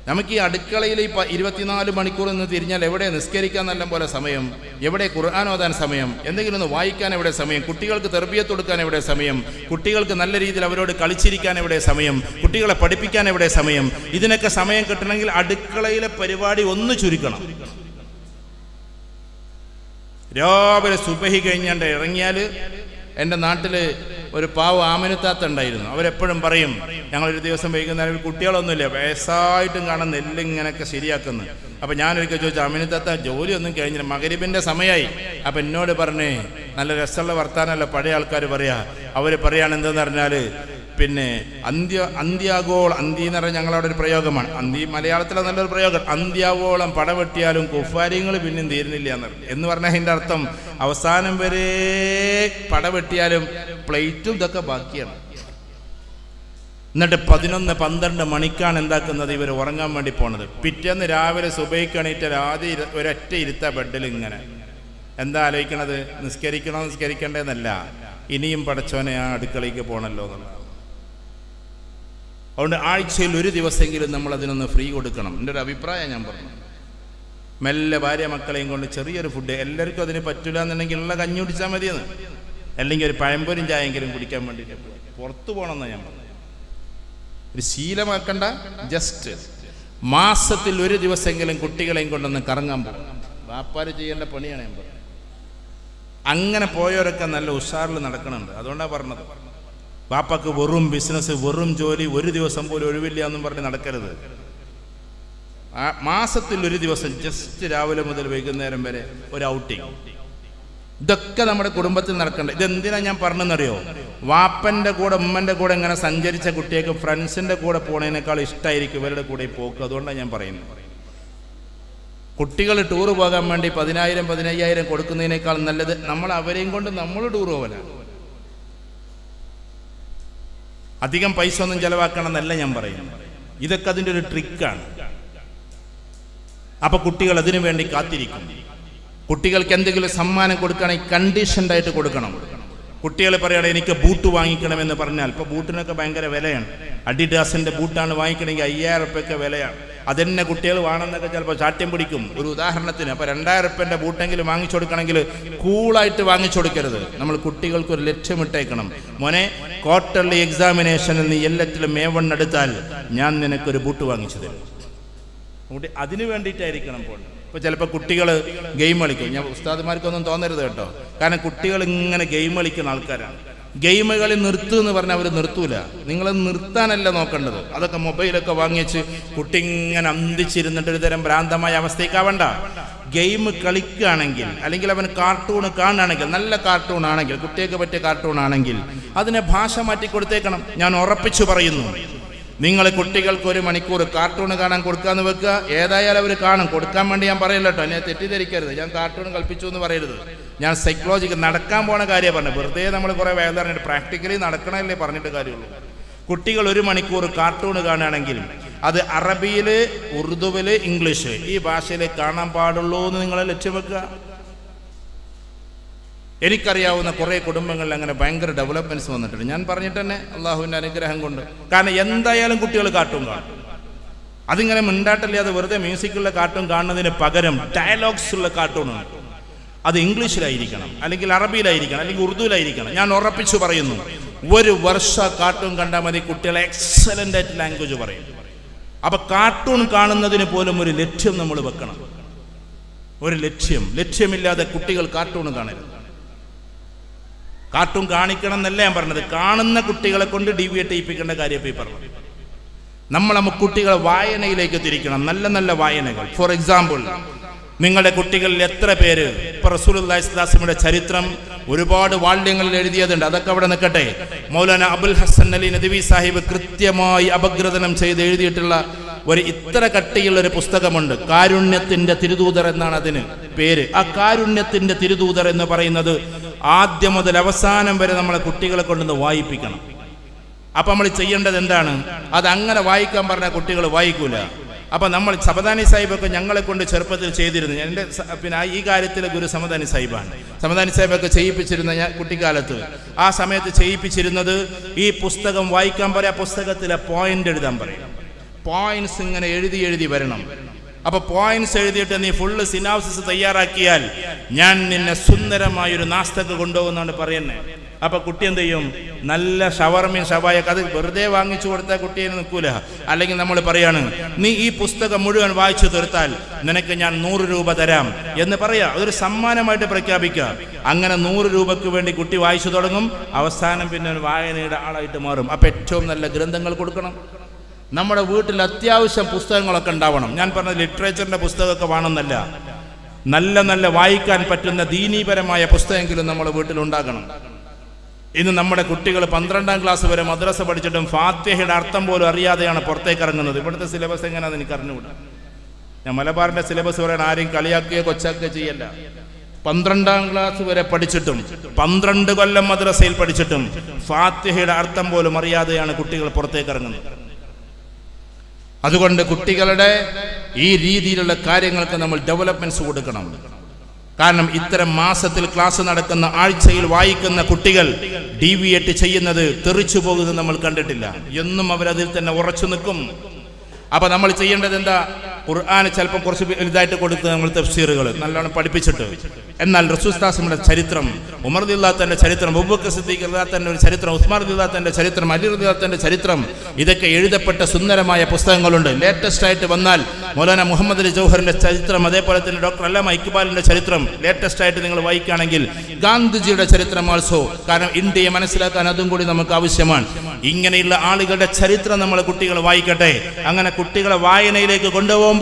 നമുക്ക് ഈ അടുക്കളയിൽ ഈ 24 മണിക്കൂർ നിന്ന് തിരിഞ്ഞാൽ എവിടെ നിസ്കരിക്കാൻ നല്ല പോലെ സമയം, എവിടെ ഖുർആൻ ഓതാൻ സമയം, എന്തെങ്കിലും ഒന്ന് വായിക്കാൻ എവിടെ സമയം, കുട്ടികൾക്ക് തർബിയത്ത് കൊടുക്കാൻ എവിടെ സമയം, കുട്ടികൾക്ക് നല്ല രീതിയിൽ അവരോട് കളിച്ചിരിക്കാൻ എവിടെ സമയം, കുട്ടികളെ പഠിപ്പിക്കാൻ എവിടെ സമയം. ഇതിനൊക്കെ സമയം കിട്ടണമെങ്കിൽ അടുക്കളയിലെ പരിപാടി ഒന്ന് ചുരുക്കണം. രാവിലെ സുബഹി കഴിഞ്ഞാണ്ട് ഇറങ്ങിയാൽ, എൻ്റെ നാട്ടിൽ ഒരു പാവ ആമിനത്താത്ത ഉണ്ടായിരുന്നു. അവരെപ്പോഴും പറയും, ഞങ്ങളൊരു ദിവസം വൈകുന്നേരം കുട്ടികളൊന്നുമില്ല, വയസ്സായിട്ടും കാണാൻ നെല്ലിങ്ങനൊക്കെ ശരിയാക്കുന്നു. അപ്പം ഞാനൊരിക്കൽ ചോദിച്ചു, ആമിനത്താത്ത ജോലിയൊന്നും കഴിഞ്ഞില്ല, മഗ്‌രിബിൻ്റെ സമയമായി. അപ്പം എന്നോട് പറഞ്ഞേ, നല്ല രസമുള്ള വർത്താനമല്ല പഴയ ആൾക്കാർ പറയാ. അവർ പറയാണ് എന്തെന്ന് പറഞ്ഞാൽ, പിന്നെ അന്ത്യാഗോളം, അന്തി എന്ന് പറഞ്ഞാൽ ഞങ്ങളവിടെ ഒരു പ്രയോഗമാണ്, അന്തി മലയാളത്തിലെ നല്ലൊരു പ്രയോഗം, അന്ത്യാവോളം പടവെട്ടിയാലും കുഫാര്യങ്ങൾ പിന്നെയും തീരുന്നില്ല എന്ന് പറഞ്ഞാൽ അതിൻ്റെ അർത്ഥം അവസാനം വരെ പടവെട്ടിയാലും പ്ലേറ്റും ഇതൊക്കെ ബാക്കിയാണ്. എന്നിട്ട് 11-12 മണിക്കാണ് എന്താക്കുന്നത്, ഇവർ ഉറങ്ങാൻ വേണ്ടി പോണത്. പിറ്റേന്ന് രാവിലെ സുബഹിക്ക് എണീറ്റാൽ ആദ്യം ഒരൊറ്റ ഇരുത്ത ബെഡിൽ ഇങ്ങനെ എന്താ ആലോചിക്കണത്, നിസ്കരിക്കണോ നിസ്കരിക്കേണ്ടതെന്നല്ല, ഇനിയും പടച്ചോനെ ആ അടുക്കളയ്ക്ക് പോകണല്ലോ എന്നുള്ളത്. അതുകൊണ്ട് ആഴ്ചയിൽ ഒരു ദിവസമെങ്കിലും നമ്മൾ അതിനൊന്ന് ഫ്രീ കൊടുക്കണം. എൻ്റെ ഒരു അഭിപ്രായം ഞാൻ പറഞ്ഞു. മെല്ലെ ഭാര്യ മക്കളെയും കൊണ്ട് ചെറിയൊരു ഫുഡ്, എല്ലാവർക്കും അതിന് പറ്റില്ല എന്നുണ്ടെങ്കിൽ ഉള്ള കഞ്ഞി കുടിച്ചാൽ മതിയെന്ന്, അല്ലെങ്കിൽ ഒരു പഴംപൊരും ചായെങ്കിലും കുടിക്കാൻ വേണ്ടിയിട്ട് പുറത്തു പോകണമെന്നാണ് ഞാൻ പറഞ്ഞത്. ഒരു ശീലമാക്കണ്ട, ജസ്റ്റ് മാസത്തിൽ ഒരു ദിവസമെങ്കിലും കുട്ടികളെയും കൊണ്ടൊന്ന് കറങ്ങാൻ പോകും. വാപ്പാര് ചെയ്യേണ്ട പണിയാണ് ഞാൻ പറഞ്ഞത്. അങ്ങനെ പോയവരൊക്കെ നല്ല ഉഷാറിൽ നടക്കണുണ്ട്. അതുകൊണ്ടാണ് പറഞ്ഞത്, വാപ്പക്ക് വെറും ബിസിനസ്, വെറും ജോലി, ഒരു ദിവസം പോലും ഒഴിവില്ല എന്നും പറഞ്ഞ് നടക്കരുത്. മാസത്തിൽ ഒരു ദിവസം ജസ്റ്റ് രാവിലെ മുതൽ വൈകുന്നേരം വരെ ഒരു ഔട്ടിങ്, ഇതൊക്കെ നമ്മുടെ കുടുംബത്തിൽ നടക്കണ്ട. ഇതെന്തിനാ ഞാൻ പറഞ്ഞെന്നറിയോ? വാപ്പൻ്റെ കൂടെ ഉമ്മൻ്റെ കൂടെ ഇങ്ങനെ സഞ്ചരിച്ച കുട്ടികൾക്ക് ഫ്രണ്ട്സിൻ്റെ കൂടെ പോണതിനേക്കാൾ ഇഷ്ടമായിരിക്കും ഇവരുടെ കൂടെ പോക്ക്. അതുകൊണ്ടാണ് ഞാൻ പറയുന്നത്, കുട്ടികൾ ടൂറ് പോകാൻ വേണ്ടി 10,000-15,000 കൊടുക്കുന്നതിനേക്കാൾ നല്ലത് നമ്മൾ അവരെയും കൊണ്ട് നമ്മൾ ടൂർ പോകലാണ്. അധികം പൈസ ഒന്നും ചെലവാക്കണം എന്നല്ല ഞാൻ പറയുന്നത്. ഇതൊക്കെ അതിൻ്റെ ഒരു ട്രിക്കാണ്. അപ്പൊ കുട്ടികൾ അതിനു വേണ്ടി കാത്തിരിക്കും. കുട്ടികൾക്ക് എന്തെങ്കിലും സമ്മാനം കൊടുക്കുകയാണെങ്കിൽ കണ്ടീഷൻഡ് ആയിട്ട് കൊടുക്കണം. കുട്ടികൾ പറയുകയാണ് എനിക്ക് ബൂട്ട് വാങ്ങിക്കണമെന്ന് പറഞ്ഞാൽ, ഇപ്പോൾ ബൂട്ടിനൊക്കെ ഭയങ്കര വിലയാണ്. അഡിഡാസിൻ്റെ ബൂട്ടാണ് വാങ്ങിക്കണമെങ്കിൽ 5000 റുപ്യൊക്കെ വിലയാണ്. അതെന്നെ കുട്ടികൾ വേണമെന്നൊക്കെ ചിലപ്പോൾ ചാട്യം പിടിക്കും. ഒരു ഉദാഹരണത്തിന് അപ്പോൾ 2000 റുപ്യൻ്റെ ബൂട്ടെങ്കിലും വാങ്ങിച്ചു കൊടുക്കണമെങ്കിൽ കൂളായിട്ട് വാങ്ങിച്ചു കൊടുക്കരുത്. നമ്മൾ കുട്ടികൾക്കൊരു ലക്ഷ്യമിട്ടേക്കണം. മോനെ, ക്വാർട്ടർലി എക്സാമിനേഷനിൽ നീ എല്ലാത്തിലും A1 എടുത്താൽ ഞാൻ നിനക്കൊരു ബൂട്ട് വാങ്ങിച്ചു തരും. അതിന് വേണ്ടിയിട്ടായിരിക്കണം പോകുന്നത്. ഇപ്പോൾ ചിലപ്പോൾ കുട്ടികൾ ഗെയിം കളിക്കും. ഞാൻ ഉസ്താദുമാർക്കൊന്നും തോന്നരുത് കേട്ടോ, കാരണം കുട്ടികൾ ഇങ്ങനെ ഗെയിം കളിക്കുന്ന ആൾക്കാരാണ്. ഗെയിമുകളിൽ നിർത്തുക എന്ന് പറഞ്ഞാൽ അവർ നിർത്തൂല. നിങ്ങൾ നിർത്താനല്ല നോക്കേണ്ടത്. അതൊക്കെ മൊബൈലൊക്കെ വാങ്ങിച്ച് കുട്ടി ഇങ്ങനെ അന്തിച്ചിരുന്നിട്ട് ഒരു തരം ഭ്രാന്തമായ അവസ്ഥയ്ക്കാവണ്ട. ഗെയിം കളിക്കുകയാണെങ്കിൽ, അല്ലെങ്കിൽ അവൻ കാർട്ടൂൺ കാണുകയാണെങ്കിൽ, നല്ല കാർട്ടൂൺ ആണെങ്കിൽ, കുട്ടികൾക്ക് പറ്റിയ കാർട്ടൂൺ ആണെങ്കിൽ അതിനെ ഭാഷ മാറ്റി കൊടുത്തേക്കണം. ഞാൻ ഉറപ്പിച്ചു പറയുന്നു, നിങ്ങൾ കുട്ടികൾക്ക് 1 മണിക്കൂർ കാർട്ടൂൺ കാണാൻ കൊടുക്കാന്ന് വെക്കുക, ഏതായാലും അവർ കാണും. കൊടുക്കാൻ വേണ്ടി ഞാൻ പറയില്ല കേട്ടോ, എന്നെ തെറ്റിദ്ധരിക്കരുത്. ഞാൻ കാർട്ടൂൺ കളിപ്പിച്ചു എന്ന് പറയരുത്. ഞാൻ സൈക്കോളജിക്കൽ നടക്കാൻ പോണ കാര്യം പറഞ്ഞു. വെറുതെ നമ്മൾ കുറേ വേദന പറഞ്ഞിട്ട് പ്രാക്ടിക്കലി നടക്കണമല്ലേ പറഞ്ഞിട്ട് കാര്യമുള്ളൂ. കുട്ടികൾ 1 മണിക്കൂർ കാർട്ടൂൺ കാണുകയാണെങ്കിൽ അത് അറബിയിൽ, ഉറുദുവിൽ, ഇംഗ്ലീഷ് ഈ ഭാഷയിൽ കാണാൻ പാടുള്ളൂ എന്ന് നിങ്ങൾ ലക്ഷ്യം വെക്കുക. എനിക്കറിയാവുന്ന കുറേ കുടുംബങ്ങളിൽ അങ്ങനെ ഭയങ്കര ഡെവലപ്മെന്റ്സ് വന്നിട്ടുണ്ട്. ഞാൻ പറഞ്ഞിട്ട് തന്നെ അള്ളാഹുവിൻ്റെ അനുഗ്രഹം കൊണ്ട്. കാരണം എന്തായാലും കുട്ടികൾ കാർട്ടൂൺ കാണും. അതിങ്ങനെ മിണ്ടാട്ടില്ലാതെ വെറുതെ മ്യൂസിക്കുള്ള കാർട്ടൂൺ കാണുന്നതിന് പകരം ഡയലോഗ്സ് ഉള്ള കാർട്ടൂണാണ്. അത് ഇംഗ്ലീഷിലായിരിക്കണം, അല്ലെങ്കിൽ അറബിയിലായിരിക്കണം, അല്ലെങ്കിൽ ഉറുദുവിലായിരിക്കണം. ഞാൻ ഉറപ്പിച്ചു പറയുന്നു, 1 വർഷം കാർട്ടൂൺ കണ്ടാൽ മതി, കുട്ടികളെ എക്സലൻ്റ് ആയിട്ട് ലാംഗ്വേജ് പറയും. അപ്പൊ കാർട്ടൂൺ കാണുന്നതിന് പോലും ഒരു ലക്ഷ്യം നമ്മൾ വെക്കണം. ഒരു ലക്ഷ്യമില്ലാതെ കുട്ടികൾ കാർട്ടൂൺ കാണരുത്. കാർട്ടൂൺ കാണിക്കണം എന്നല്ല ഞാൻ പറഞ്ഞത്, കാണുന്ന കുട്ടികളെ കൊണ്ട് ഡീവിയേറ്റ് ചെയ്യിപ്പിക്കേണ്ട കാര്യം ഇപ്പോൾ ഈ പറഞ്ഞു. നമ്മൾ കുട്ടികളെ വായനയിലേക്ക് തിരിക്കണം, നല്ല നല്ല വായനകൾ. ഫോർ എക്സാമ്പിൾ, നിങ്ങളുടെ കുട്ടികളിൽ എത്ര പേര് ഇപ്പൊ റസൂലുള്ളാഹി സ്വല്ലല്ലാഹു അലൈഹി വസല്ലമയുടെ ചരിത്രം ഒരുപാട് വാള്യങ്ങളിൽ എഴുതിയതുണ്ട്, അതൊക്കെ അവിടെ നിൽക്കട്ടെ. മൗലാന അബുൽ ഹസൻ അലി നദവി സാഹിബ് കൃത്യമായി അപഗ്രഥനം ചെയ്ത് എഴുതിയിട്ടുള്ള ഇത്ര കട്ടിയുള്ള ഒരു പുസ്തകമുണ്ട്. കാരുണ്യത്തിന്റെ തിരുദൂതർ എന്നാണ് അതിന് പേര്. ആ കാരുണ്യത്തിന്റെ തിരുദൂതർ എന്ന് പറയുന്നത് ആദ്യം മുതൽ അവസാനം വരെ നമ്മളെ കുട്ടികളെ കൊണ്ടുവന്ന് വായിപ്പിക്കണം. അപ്പൊ നമ്മൾ ചെയ്യേണ്ടത് എന്താണ്? അത് അങ്ങനെ വായിക്കാൻ പറഞ്ഞാൽ കുട്ടികൾ വായിക്കൂല. അപ്പൊ നമ്മൾ സമദാനി സാഹിബൊക്കെ ഞങ്ങളെ കൊണ്ട് ചെറുപ്പത്തിൽ ചെയ്തിരുന്നു. എൻ്റെ പിന്നെ ഈ കാര്യത്തിൽ ഗുരു സമദാനി സാഹിബാണ്. സമദാനി സാഹിബൊക്കെ ചെയ്യിപ്പിച്ചിരുന്ന ഞാൻ കുട്ടിക്കാലത്ത്. ആ സമയത്ത് ചെയ്യിപ്പിച്ചിരുന്നത് ഈ പുസ്തകം വായിക്കാൻ പറയാം, പുസ്തകത്തിലെ പോയിന്റ് എഴുതാൻ പറയും. പോയിന്റ്സ് ഇങ്ങനെ എഴുതി വരണം. അപ്പൊ പോയിന്റ്സ് എഴുതിയിട്ട് നീ ഫുള്ള് സിനാപ്സിസ് തയ്യാറാക്കിയാൽ ഞാൻ നിന്നെ സുന്ദരമായൊരു നാസ്തക്ക് കൊണ്ടുപോകുന്നാണ് പറയുന്നത്. അപ്പൊ കുട്ടി എന്ത് ചെയ്യും? നല്ല ഷവർമീൻ ഷവായൊക്കെ അത് വെറുതെ വാങ്ങിച്ചു കൊടുത്താൽ കുട്ടിയെ നിൽക്കൂല. അല്ലെങ്കിൽ നമ്മൾ പറയാണ്, നീ ഈ പുസ്തകം മുഴുവൻ വായിച്ചു തീർത്താൽ നിനക്ക് ഞാൻ 100 രൂപ തരാം എന്ന് പറയാ. അതൊരു സമ്മാനമായിട്ട് പ്രഖ്യാപിക്കുക. അങ്ങനെ 100 രൂപക്ക് വേണ്ടി കുട്ടി വായിച്ചു തുടങ്ങും. അവസാനം പിന്നെ വായനയുടെ ആളായിട്ട് മാറും. അപ്പൊ ഏറ്റവും നല്ല ഗ്രന്ഥങ്ങൾ കൊടുക്കണം. നമ്മുടെ വീട്ടിൽ അത്യാവശ്യം പുസ്തകങ്ങളൊക്കെ ഉണ്ടാവണം. ഞാൻ പറഞ്ഞ ലിറ്ററേച്ചറിന്റെ പുസ്തകമൊക്കെ വേണമെന്നല്ല, നല്ല നല്ല വായിക്കാൻ പറ്റുന്ന ദീനീപരമായ പുസ്തകമെങ്കിലും നമ്മുടെ വീട്ടിലുണ്ടാകണം. ഇന്ന് നമ്മുടെ കുട്ടികൾ 12ാം ക്ലാസ് വരെ മദ്രസ പഠിച്ചിട്ടും ഫാത്തിഹയുടെ അർത്ഥം പോലും അറിയാതെയാണ് പുറത്തേക്ക് ഇറങ്ങുന്നത്. ഇവിടുത്തെ സിലബസ് എങ്ങനെയാണെന്ന് എനിക്ക് അറിഞ്ഞുകൂടാ. ഞാൻ മലബാറിന്റെ സിലബസ് പറയാൻ ആരെയും കളിയാക്കുകയോ കൊച്ചാക്കുകയോ ചെയ്യല്ല. 12ാം ക്ലാസ് വരെ പഠിച്ചിട്ടും 12 കൊല്ലം മദ്രസയിൽ പഠിച്ചിട്ടും ഫാത്തിഹയുടെ അർത്ഥം പോലും അറിയാതെയാണ് കുട്ടികൾ പുറത്തേക്ക് ഇറങ്ങുന്നത്. അതുകൊണ്ട് കുട്ടികളുടെ ഈ രീതിയിലുള്ള കാര്യങ്ങൾക്ക് നമ്മൾ ഡെവലപ്മെന്റ്സ് കൊടുക്കണം. കാരണം ഇത്തരം മാസത്തിൽ ക്ലാസ് നടക്കുന്ന, ആഴ്ചയിൽ വായിക്കുന്ന കുട്ടികൾ ഡീവിയേറ്റ് ചെയ്യുന്നത്, തെറിച്ചു പോകുന്നത് നമ്മൾ കണ്ടിട്ടില്ല. എന്നും അവരതിൽ തന്നെ ഉറച്ചു നിൽക്കും. അപ്പൊ നമ്മൾ ചെയ്യേണ്ടത് എന്താ? ഖുർആൻ ചിലപ്പോൾ കുറച്ച് വലുതായിട്ട് കൊടുത്ത് നമ്മൾ തഫ്സീറുകൾ നല്ലോണം പഠിപ്പിച്ചിട്ട്, എന്നാൽ റസൂൽ സല്ലല്ലാഹു ചരിത്രം, ഉമർ റളിയല്ലാഹു അൻഹുവിന്റെ ചരിത്രം, അബൂബക്കർ സിദ്ദീഖ് റളിയല്ലാഹു അൻഹുവിന്റെ ചരിത്രം, ഉസ്മാൻ റളിയല്ലാഹു അൻഹുവിന്റെ ചരിത്രം, അലി റളിയല്ലാഹു അൻഹുവിന്റെ ചരിത്രം, ഇതൊക്കെ എഴുതപ്പെട്ട സുന്ദരമായ പുസ്തകങ്ങളുണ്ട്. ലേറ്റസ്റ്റ് ആയിട്ട് വന്നാൽ മൗലാന മുഹമ്മദ് അലി ജൗഹറിന്റെ ചരിത്രം, അതേപോലെ തന്നെ ഡോക്ടർ അല്ലാമ ഇക്ബാലിന്റെ ചരിത്രം ലേറ്റസ്റ്റ് ആയിട്ട് നിങ്ങൾ വായിക്കുകയാണെങ്കിൽ ഗാന്ധിജിയുടെ ചരിത്രം ആൾസോ. കാരണം ഇന്ത്യയെ മനസ്സിലാക്കാൻ അതും കൂടി നമുക്ക് ആവശ്യമാണ്. ഇങ്ങനെയുള്ള ആളുകളുടെ ചരിത്രം നമ്മൾ കുട്ടികൾ വായിക്കട്ടെ. അങ്ങനെ കുട്ടികളെ വായനയിലേക്ക് കൊണ്ടുപോകുമ്പോൾ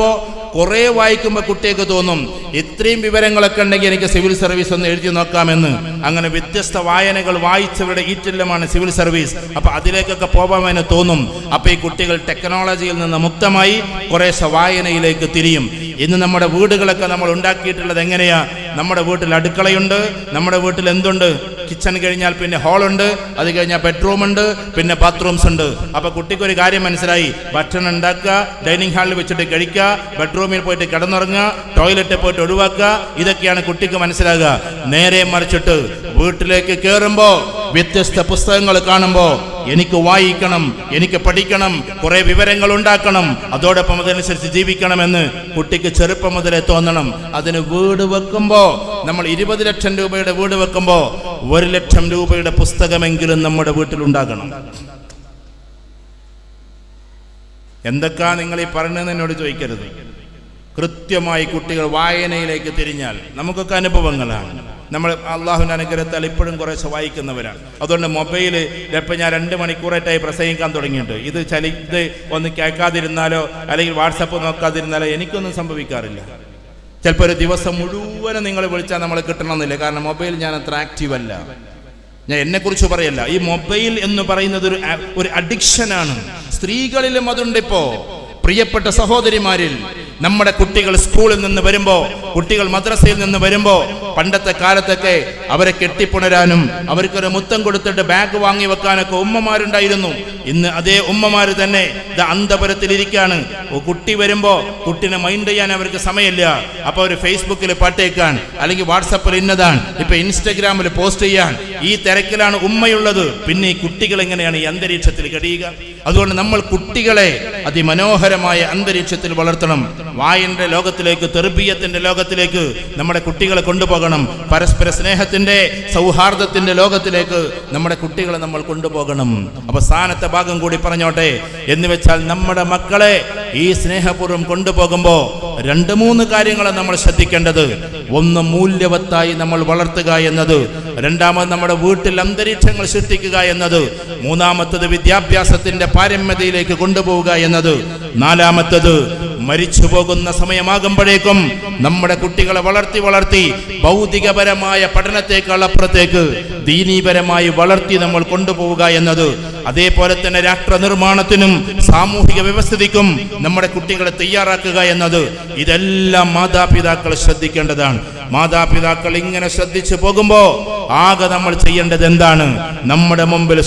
കുറെ വായിക്കുമ്പോൾ കുട്ടികൾക്ക് തോന്നും ഇത്രയും വിവരങ്ങളൊക്കെ ഉണ്ടെങ്കിൽ എനിക്ക് സിവിൽ സർവീസ് ഒന്ന് എഴുതി നോക്കാമെന്ന്. അങ്ങനെ വ്യത്യസ്ത വായനകൾ വായിച്ചവരുടെ ഈറ്റില്ലമാണ് സിവിൽ സർവീസ്. അപ്പൊ അതിലേക്കൊക്കെ പോകാമെന്ന് തോന്നും. അപ്പൊ ഈ കുട്ടികൾ ടെക്നോളജിയിൽ നിന്ന് മുക്തമായി കുറേശ്ശെ വായനയിലേക്ക് തിരിയും. ഇന്ന് നമ്മുടെ വീടുകളൊക്കെ നമ്മൾ ഉണ്ടാക്കിയിട്ടുള്ളത് എങ്ങനെയാ? നമ്മുടെ വീട്ടിൽ അടുക്കളയുണ്ട്, നമ്മുടെ വീട്ടിൽ എന്തുണ്ട്? കിച്ചൺ കഴിഞ്ഞാൽ പിന്നെ ഹാളുണ്ട്, അത് കഴിഞ്ഞാൽ ബെഡ്റൂമുണ്ട്, പിന്നെ ബാത്റൂംസ് ഉണ്ട്. അപ്പൊ കുട്ടിക്കൊരു കാര്യം മനസ്സിലായി, ഭക്ഷണം ഉണ്ടാക്കുക, ഡൈനിങ് ഹാളിൽ വെച്ചിട്ട് കഴിക്കുക, ബെഡ്റൂമിൽ പോയിട്ട് കിടന്നുറങ്ങുക, ടോയ്ലറ്റിൽ പോയിട്ട് ഒഴിവാക്കുക, ഇതൊക്കെയാണ് കുട്ടിക്ക് മനസ്സിലാകുക. നേരെ മറിച്ചിട്ട് വീട്ടിലേക്ക് കയറുമ്പോ വ്യത്യസ്ത പുസ്തകങ്ങൾ കാണുമ്പോ എനിക്ക് വായിക്കണം, എനിക്ക് പഠിക്കണം, കുറെ വിവരങ്ങൾ ഉണ്ടാക്കണം, അതോടൊപ്പം അതനുസരിച്ച് ജീവിക്കണമെന്ന് കുട്ടിക്ക് ചെറുപ്പം മുതലേ തോന്നണം. അതിന് വീട് വെക്കുമ്പോ നമ്മൾ 20 ലക്ഷം രൂപയുടെ വീട് വെക്കുമ്പോ 1 ലക്ഷം രൂപയുടെ പുസ്തകമെങ്കിലും നമ്മുടെ വീട്ടിലുണ്ടാകണം. എന്തൊക്കെയാ നിങ്ങൾ ഈ പറഞ്ഞതെന്ന് എന്നോട് ചോദിക്കരുത്. കൃത്യമായി കുട്ടികൾ വായനയിലേക്ക് തിരിഞ്ഞാൽ നമുക്കൊക്കെ അനുഭവങ്ങളാണ്. നമ്മൾ അള്ളാഹുവിൻ്റെ അനുഗ്രഹത്താൽ ഇപ്പോഴും കുറേശ്ശെ വായിക്കുന്നവരാണ്. അതുകൊണ്ട് മൊബൈൽ ഇപ്പം ഞാൻ 2 മണിക്കൂറായിട്ടായി പ്രസംഗിക്കാൻ തുടങ്ങിയിട്ടുണ്ട്. ഇത് ഒന്ന് കേൾക്കാതിരുന്നാലോ അല്ലെങ്കിൽ വാട്സപ്പ് നോക്കാതിരുന്നാലോ എനിക്കൊന്നും സംഭവിക്കാറില്ല. ചിലപ്പോൾ ഒരു ദിവസം മുഴുവനും നിങ്ങൾ വിളിച്ചാൽ നമ്മൾ കിട്ടണമെന്നില്ല. കാരണം മൊബൈൽ ഞാൻ അത്ര ആക്റ്റീവ് അല്ല. ഞാൻ എന്നെക്കുറിച്ച് പറയല്ല. ഈ മൊബൈൽ എന്ന് പറയുന്നത് ഒരു അഡിക്ഷനാണ്. സ്ത്രീകളിലും അതുണ്ട്. ഇപ്പോൾ പ്രിയപ്പെട്ട സഹോദരിമാരിൽ നമ്മുടെ കുട്ടികൾ സ്കൂളിൽ നിന്ന് വരുമ്പോ, കുട്ടികൾ മദ്രസയിൽ നിന്ന് വരുമ്പോ, പണ്ടത്തെ കാലത്തൊക്കെ അവരെ കെട്ടിപ്പുണരാനും അവർക്കൊരു മുത്തം കൊടുത്തിട്ട് ബാഗ് വാങ്ങി വെക്കാനൊക്കെ ഉമ്മമാരുണ്ടായിരുന്നു. ഇന്ന് അതേ ഉമ്മമാര് തന്നെ അന്തപുരത്തിലിരിക്കാണ്. കുട്ടി വരുമ്പോ കുട്ടിനെ മൈൻഡ് ചെയ്യാൻ അവർക്ക് സമയമില്ല. അപ്പൊ അവർ ഫേസ്ബുക്കിൽ പാട്ടേക്കാൻ, അല്ലെങ്കിൽ വാട്സപ്പിൽ ഇന്നതാണ്, ഇപ്പൊ ഇൻസ്റ്റഗ്രാമിൽ പോസ്റ്റ് ചെയ്യാൻ, ഈ തിരക്കിലാണ് ഉമ്മയുള്ളത്. പിന്നെ ഈ കുട്ടികൾ എങ്ങനെയാണ് ഈ അന്തരീക്ഷത്തിൽ കഴിയുക? അതുകൊണ്ട് നമ്മൾ കുട്ടികളെ അതിമനോഹരമായ അന്തരീക്ഷത്തിൽ വളർത്തണം. വായന്റെ ലോകത്തിലേക്ക്, തെർബിയത്തിന്റെ ലോകത്തിലേക്ക് നമ്മുടെ കുട്ടികളെ കൊണ്ടുപോകണം. പരസ്പര സ്നേഹത്തിന്റെ, സൗഹാർദ്ദത്തിന്റെ ലോകത്തിലേക്ക് നമ്മുടെ കുട്ടികളെ നമ്മൾ കൊണ്ടുപോകണം. അവസാനത്തെ ഭാഗം കൂടി പറഞ്ഞോട്ടെ. എന്ന് വെച്ചാൽ നമ്മുടെ മക്കളെ ഈ സ്നേഹപൂർവ്വം കൊണ്ടുപോകുമ്പോ 2-3 കാര്യങ്ങളാണ് നമ്മൾ ശ്രദ്ധിക്കേണ്ടത്. ഒന്ന്, മൂല്യവത്തായി നമ്മൾ വളർത്തുക എന്നത്. രണ്ടാമത്, നമ്മുടെ വീട്ടിൽ അന്തരീക്ഷങ്ങൾ സൃഷ്ടിക്കുക എന്നത്. മൂന്നാമത്തത്, വിദ്യാഭ്യാസത്തിന്റെ പാരമ്യതയിലേക്ക് കൊണ്ടുപോവുക എന്നത്. നാലാമത്തത്, മരിച്ചു പോകുന്ന സമയമാകുമ്പോഴേക്കും നമ്മുടെ കുട്ടികളെ വളർത്തി ഭൗതികപരമായ പഠനത്തേക്കാൾ അപ്പുറത്തേക്ക് ദീനീപരമായി വളർത്തി നമ്മൾ കൊണ്ടുപോവുക എന്നത്. അതേപോലെ തന്നെ രാഷ്ട്ര നിർമ്മാണത്തിനും സാമൂഹിക വ്യവസ്ഥിതിക്കും നമ്മുടെ കുട്ടികളെ തയ്യാറാക്കുക എന്നത്. ഇതെല്ലാം മാതാപിതാക്കൾ ശ്രദ്ധിക്കേണ്ടതാണ്. മാതാപിതാക്കൾ ഇങ്ങനെ ശ്രദ്ധിച്ചു പോകുമ്പോ ആകെ നമ്മൾ ചെയ്യേണ്ടത് എന്താണ്? നമ്മുടെ മുമ്പിൽ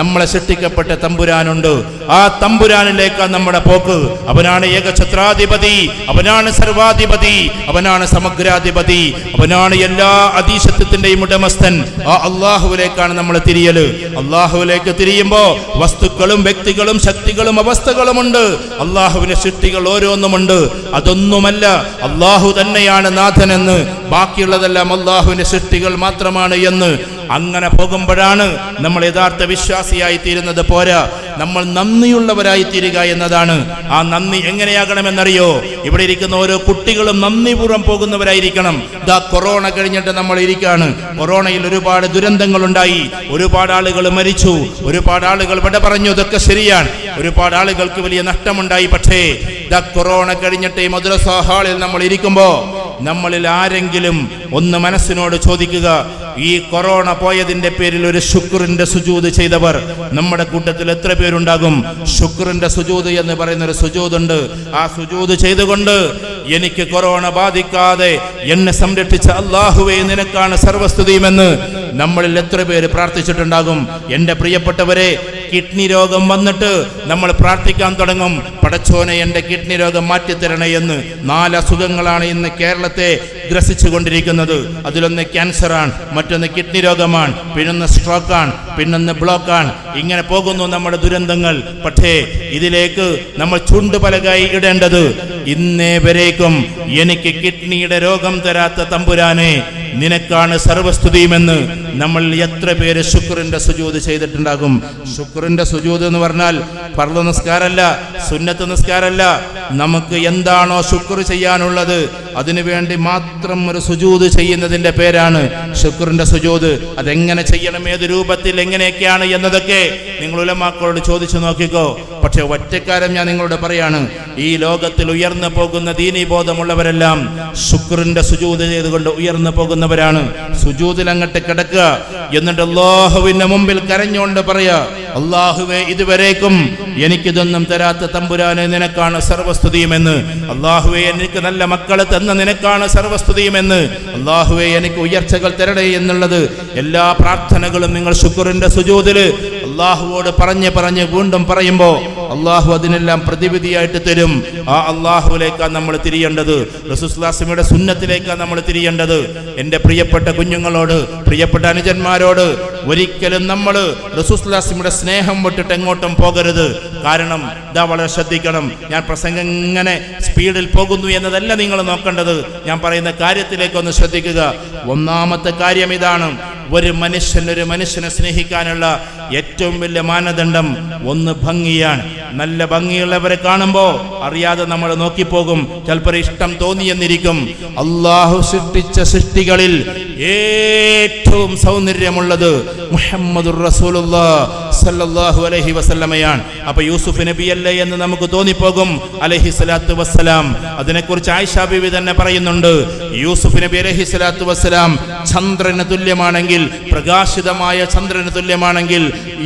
നമ്മളെ സൃഷ്ടിക്കപ്പെട്ട തമ്പുരാനുണ്ട്. ആ തമ്പുരാനിലേക്കാണ് നമ്മുടെ പോക്ക്. അവനാണ് ഏകഛത്രാധിപതി, അവനാണ് സർവാധിപതി, അവനാണ് സമഗ്രാധിപതി, അവനാണ് എല്ലാ അധീശത്വത്തിന്റെയും ഉടമസ്ഥൻ. ആ അള്ളാഹുവിലേക്കാണ് നമ്മൾ തിരിയല്. അള്ളാഹുവിലേക്ക് തിരിയുമ്പോ വസ്തുക്കളും വ്യക്തികളും ശക്തികളും അവസ്ഥകളുമുണ്ട്. അള്ളാഹുവിന്റെ സൃഷ്ടികൾ ഓരോന്നുമുണ്ട്. അതൊന്നുമല്ല, അള്ളാഹു തന്നെയാണ് നാഥനെന്ന്, ബാക്കിയുള്ളതെല്ലാം അള്ളാഹുവിന്റെ സൃഷ്ടികൾ മാത്രമാണ് എന്ന്. അങ്ങനെ പോകുമ്പോഴാണ് നമ്മൾ യഥാർത്ഥ വിശ്വാസിയായി തീരുന്നത്. പോരാ, നമ്മൾ നന്ദിയുള്ളവരായി തീരുക എന്നതാണ്. ആ നന്ദി എങ്ങനെയാകണമെന്നറിയോ? ഇവിടെ ഇരിക്കുന്ന ഓരോ കുട്ടികളും നന്ദിപൂർവ്വം പോകുന്നവരായിരിക്കണം. കൊറോണ കഴിഞ്ഞിട്ട് നമ്മൾ ഇരിക്കുകയാണ്. കൊറോണയിൽ ഒരുപാട് ദുരന്തങ്ങൾ ഉണ്ടായി, ഒരുപാട് ആളുകൾ മരിച്ചു, ഒരുപാട് ആളുകൾ വിട പറഞ്ഞു. ഇതൊക്കെ ശരിയാണ്, ഒരുപാട് ആളുകൾക്ക് വലിയ നഷ്ടമുണ്ടായി. പക്ഷേ കൊറോണ കഴിഞ്ഞിട്ട് ഈ മദ്രസ ഹാളിൽ നമ്മൾ ഇരിക്കുമ്പോ നമ്മളിൽ ആരെങ്കിലും ഒന്ന് മനസ്സിനോട് ചോദിക്കുക, ഈ കൊറോണ പോയതിന്റെ പേരിൽ ഒരു ശുക്രിന്റെ സുജൂദ് ചെയ്തവർ നമ്മുടെ കൂട്ടത്തിൽ എത്ര പേരുണ്ടാകും? ശുക്രിന്റെ സുജൂദ് എന്ന് പറയുന്ന ഒരു സുജൂദുണ്ട്. ആ സുജൂദ് ചെയ്തുകൊണ്ട് എനിക്ക് കൊറോണ ബാധിക്കാതെ എന്നെ സംരക്ഷിച്ച അല്ലാഹുവേ നിനക്കാണ് സർവസ്തുതിയുമെന്ന് നമ്മളിൽ എത്ര പേര് പ്രാർത്ഥിച്ചിട്ടുണ്ടാകും? എൻ്റെ പ്രിയപ്പെട്ടവരെ, കിഡ്നി രോഗം വന്നിട്ട് നമ്മൾ പ്രാർത്ഥിക്കാൻ തുടങ്ങും, പടച്ചോനെ എൻ്റെ കിഡ്നി രോഗം മാറ്റിത്തരണേ എന്ന്. 4 അസുഖങ്ങളാണ് ഇന്ന് കേരളത്തെ ഗ്രസിച്ചു കൊണ്ടിരിക്കുന്നത്. അതിലൊന്ന് ക്യാൻസറാണ്, മറ്റൊന്ന് കിഡ്നി രോഗമാണ്, പിന്നൊന്ന് സ്ട്രോക്കാണ്, പിന്നൊന്ന് ബ്ലോക്കാണ്. ഇങ്ങനെ പോകുന്നു നമ്മുടെ ദുരന്തങ്ങൾ. പക്ഷേ ഇതിലേക്ക് നമ്മൾ ചുണ്ടുപലകായി ഇടേണ്ടത്, ഇന്നേ വരേക്കും എനിക്ക് കിഡ്നിയുടെ രോഗം തരാത്ത തമ്പുരാനെ നിനക്കാണ് സർവസ്തുതിയുമെന്ന് നമ്മൾ എത്ര പേര് ശുക്രിന്റെ സുജൂദ് ചെയ്തിട്ടുണ്ടാകും? ശുക്രിന്റെ സുജൂദ് എന്ന് പറഞ്ഞാൽ ഫർള് നിസ്കാരമല്ല, സുന്നത്ത് നിസ്കാരമല്ല. നമുക്ക് എന്താണോ ശുക്ർ ചെയ്യാനുള്ളത് അതിനുവേണ്ടി മാത്രം ഒരു സുജൂദ് ചെയ്യുന്നതിന്റെ പേരാണ് ശുക്രിന്റെ സുജൂദ്. അതെങ്ങനെ ചെയ്യണം, ഏത് രൂപത്തിൽ, എങ്ങനെയൊക്കെയാണ് എന്നതൊക്കെ നിങ്ങൾ ഉലമാക്കളോട് ചോദിച്ചു നോക്കിക്കോ. പക്ഷെ ഒറ്റക്കാരം ഞാൻ നിങ്ങളോട് പറയാണ്, ഈ ലോകത്തിൽ ഉയർന്നു പോകുന്ന ദീനീബോധമുള്ളവരെല്ലാം ശുക്രിന്റെ സുജൂദ് ചെയ്തുകൊണ്ട് ഉയർന്നു പോകുന്ന പോകുന്നവരാണ്. സുജൂദിൽ അങ്ങോട്ട് കിടക്കുക, എന്നിട്ട് അല്ലാഹുവിന്റെ മുമ്പിൽ കരഞ്ഞുകൊണ്ട് പറയാ, അല്ലാഹുവേ ഇതുവരേക്കും എനിക്കിതൊന്നും തരാത്ത തമ്പുരാനെ നിനക്കാണ് സർവസ്തുതിയുമെന്ന്. അല്ലാഹുവേ എനിക്ക് നല്ല മക്കളെ തന്ന നിനക്കാണ് സർവസ്തുതിയുമെന്ന്. അല്ലാഹുവേ എനിക്ക് ഉയർച്ചകൾ തരണേ എന്നുള്ളത് എല്ലാ പ്രാർത്ഥനകളും നിങ്ങൾ ശുക്റിന്റെ സുജൂദിൽ അല്ലാഹുവോട് പറഞ്ഞ് വീണ്ടും പറയുമ്പോൾ അല്ലാഹു അതിനെല്ലാം പ്രതിവിധിയായിട്ട് തരും. ആ അല്ലാഹുവിലേക്കാണ് നമ്മൾ തിരിയേണ്ടത്. റസൂലുള്ളാഹിയുടെ സുന്നത്തിലേക്കാണ് നമ്മൾ തിരിയേണ്ടത്. എൻ്റെ പ്രിയപ്പെട്ട കുഞ്ഞുങ്ങളോട്, പ്രിയപ്പെട്ട അനുജന്മാരോട്, ഒരിക്കലും നമ്മൾ റസൂലുള്ളാഹിയുടെ സ്നേഹം വിട്ടിട്ട് എങ്ങോട്ടും പോകരുത്. കാരണം ഇതാ വളരെ ശ്രദ്ധിക്കണം. ഞാൻ പ്രസംഗം ഇങ്ങനെ സ്പീഡിൽ പോകുന്നു എന്നതല്ല നിങ്ങൾ നോക്കേണ്ടത്. ഞാൻ പറയുന്ന കാര്യത്തിലേക്കൊന്ന് ശ്രദ്ധിക്കുക. ഒന്നാമത്തെ കാര്യം ഇതാണ്: ഒരു മനുഷ്യനെ സ്നേഹിക്കാനുള്ള ഏറ്റവും വലിയ മാനദണ്ഡം ഒന്ന് ഭംഗിയാണ്. നല്ല ഭംഗിയുള്ളവരെ കാണുമ്പോൾ അറിയാതെ നമ്മൾ നോക്കിപ്പോകും. ചിലപ്പോൾ ഇഷ്ടം തോന്നിയെന്നിരിക്കും. അള്ളാഹു സൃഷ്ടിച്ച സൃഷ്ടികളിൽ ഏറ്റവും സൗന്ദര്യമുള്ളത് മുഹമ്മദുർ റസൂലുള്ളാഹി സ്വല്ലല്ലാഹു അലൈഹി വസല്ലമയാണ്. അപ്പൊ യൂസുഫ് നബിയല്ലേ എന്ന് നമുക്ക് തോന്നിപ്പോകും അലൈഹി സ്വലാത്തു വസ്സലാം. അതിനെക്കുറിച്ച് ആയിഷ ബീവി തന്നെ പറയുന്നുണ്ട്, യൂസുഫ് നബി അലൈഹി സ്വലാത്തു വസ്സലാം ചന്ദ്രന് തുല്യമാണെങ്കിൽ, പ്രകാശിതമായ ചന്ദ്രന് തുല്യമാണെങ്കിൽ,